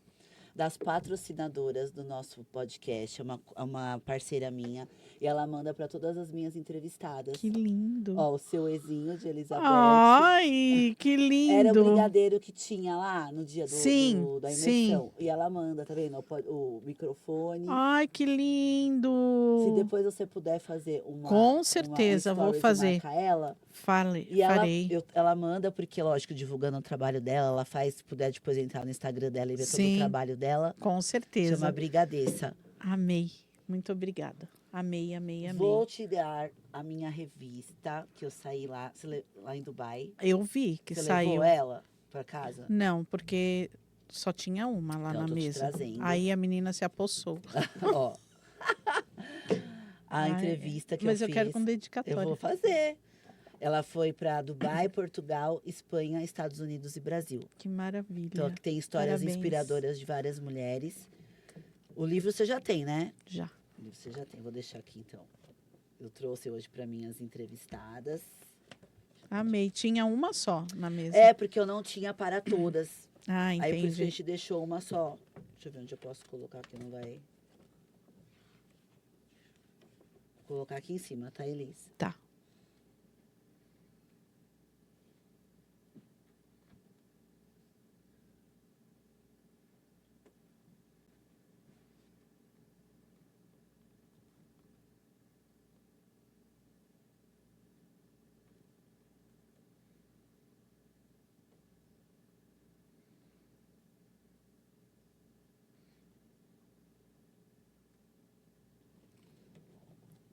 das patrocinadoras do nosso podcast, é uma parceira minha, e ela manda para todas as minhas entrevistadas. Que lindo. Ó, o seu Ezinho de Elizabeth. Ai, que lindo. Era o brigadeiro que tinha lá no dia da sim. imersão. E ela manda, tá vendo? O microfone. Ai, que lindo. Se depois você puder fazer Com certeza, vou stories e fazer. marcar ela. Farei. Ela manda, porque, lógico, divulgando o trabalho dela, ela faz, se puder depois entrar no Instagram dela e ver todo o trabalho dela. Com certeza. Chama Brigadeça. Amei. Muito obrigada. Amei, amei, amei. Vou te dar a minha revista, que eu saí lá em Dubai. Eu vi que Você saiu. levou ela pra casa? Não, porque só tinha uma lá Então, na tô te mesa. trazendo. Aí a menina se apossou. Ó. A Ai, entrevista que mas eu eu fiz. quero com dedicatória. Eu vou fazer. Ela foi para Dubai, Portugal, Espanha, Estados Unidos e Brasil. Que maravilha. Então, aqui tem histórias Parabéns. inspiradoras de várias mulheres. O livro você já tem, né? Já. O livro você já tem. Vou deixar aqui, então. Eu trouxe hoje para minhas entrevistadas. Amei. Tinha uma só na mesa. É, porque eu não tinha para todas. Ah, Aí, por isso que a entendi. gente deixou uma só. Deixa eu ver onde eu posso colocar, que não vai... Vou colocar aqui em cima, tá, Elis? Tá.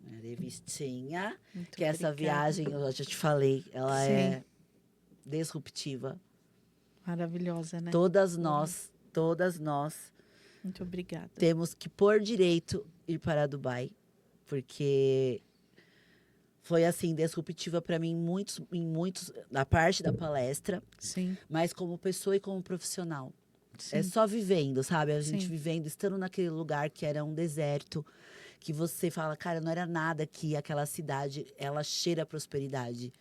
A revistinha, Muito que essa obrigada. viagem, eu já te falei, ela Sim. é disruptiva. Maravilhosa, né? Todas nós Muito obrigada. temos que, por direito, ir para Dubai, porque foi, assim, disruptiva para mim em muitos, na parte da palestra, Sim. mas como pessoa e como profissional. Sim. É só vivendo, sabe? A gente Sim. vivendo, estando naquele lugar que era um deserto, que você fala, cara, não era nada aqui, aquela cidade, ela cheira prosperidade.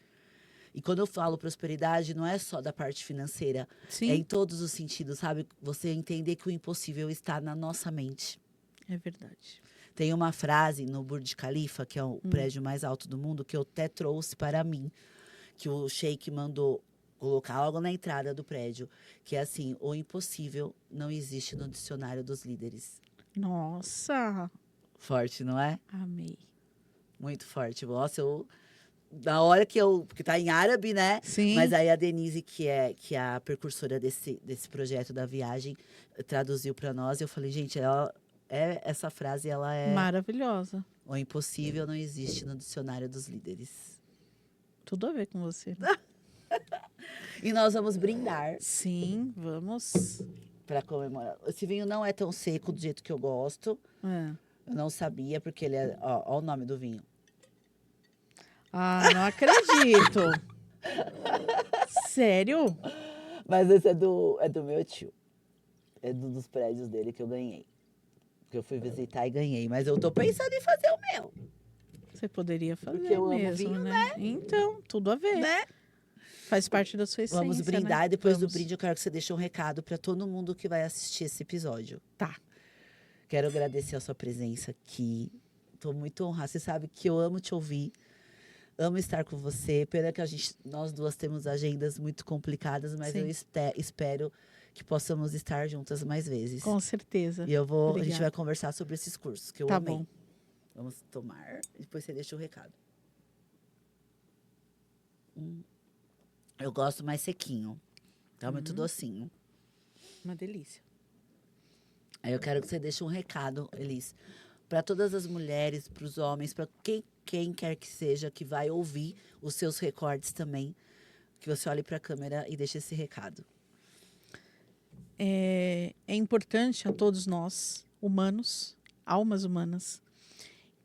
E quando eu falo prosperidade, não é só da parte financeira, é em Sim, todos os sentidos, sabe? Você entender que o impossível está na nossa mente. é verdade. Tem uma frase no Burj Khalifa, que é o prédio mais alto do mundo, que eu até trouxe para mim, que o Sheik mandou colocar logo na entrada do prédio, que é assim: o impossível não existe no dicionário dos líderes. Nossa, Forte, não é? amei. Muito forte. Nossa, na hora que eu. Porque tá em árabe, né? Sim. Mas aí a Denise, que é a precursora desse projeto da viagem, traduziu para nós. E eu falei, gente, essa frase, ela é. Maravilhosa. O impossível não existe no dicionário dos líderes. Tudo a ver com você. Né? E nós vamos brindar Sim, vamos. para comemorar. Esse vinho não é tão seco do jeito que eu gosto. É. Eu não sabia, porque ele é. Ó o nome do vinho. Ah, não acredito. Sério? Mas esse é do meu tio. É dos prédios dele que eu ganhei. Que eu fui visitar e ganhei. Mas eu tô pensando em fazer o meu. Você poderia fazer Porque eu amo mesmo, vinho, né? Então, tudo a ver. Né? Faz parte da sua essência, Vamos brindar. né? E depois Vamos. do brinde, eu quero que você deixe um recado para todo mundo que vai assistir esse episódio. Tá. Quero agradecer a sua presença aqui. Tô muito honrada. Você sabe que eu amo te ouvir. Amo estar com você. Pena que nós duas temos agendas muito complicadas, mas Sim. eu espero que possamos estar juntas mais vezes. Com certeza. E a gente Obrigada. vai conversar sobre esses cursos que eu Tá amei. bom. Vamos tomar. Depois você deixa o recado. Eu gosto mais sequinho. Tá muito docinho. Uma delícia. Aí eu quero que você deixe um recado, Elis, para todas as mulheres, para os homens, para quem quer que seja que vai ouvir os seus recordes também. Que você olhe para a câmera e deixe esse recado. É importante a todos nós, humanos, almas humanas,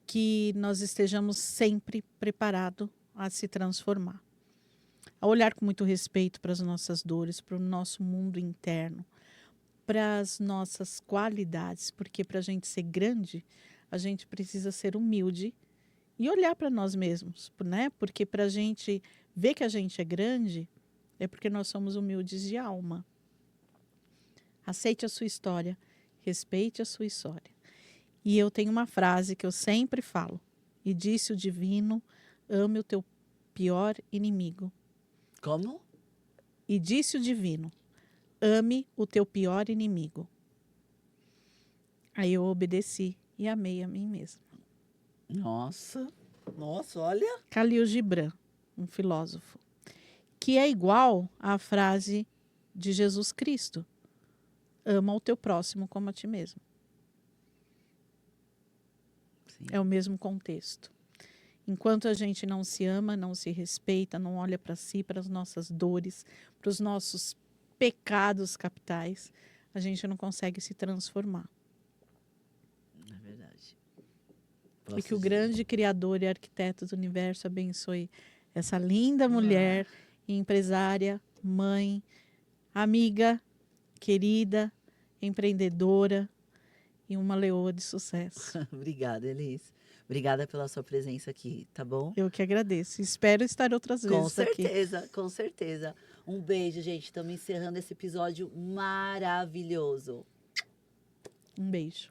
que nós estejamos sempre preparados a se transformar. A olhar com muito respeito para as nossas dores, para o nosso mundo interno, para as nossas qualidades, porque para a gente ser grande, a gente precisa ser humilde e olhar para nós mesmos, né? Porque para a gente ver que a gente é grande, é porque nós somos humildes de alma. Aceite a sua história, respeite a sua história. E eu tenho uma frase que eu sempre falo, e disse o divino, ame o teu pior inimigo. Como? E disse o divino, ame o teu pior inimigo. Aí eu obedeci e amei a mim mesma. Nossa, olha. Khalil Gibran, um filósofo, que é igual à frase de Jesus Cristo, ama o teu próximo como a ti mesmo. Sim. É o mesmo contexto. Enquanto a gente não se ama, não se respeita, não olha para si, para as nossas dores, para os nossos pecados capitais, a gente não consegue se transformar. É verdade. E que o grande Criador e arquiteto do universo abençoe essa linda mulher, empresária, mãe, amiga, querida, empreendedora e uma leoa de sucesso. Obrigada, Elis. Obrigada pela sua presença aqui, tá bom? Eu que agradeço. Espero estar outras Com vezes aqui. certeza, com certeza. Um beijo, gente. Estamos encerrando esse episódio maravilhoso. Um beijo.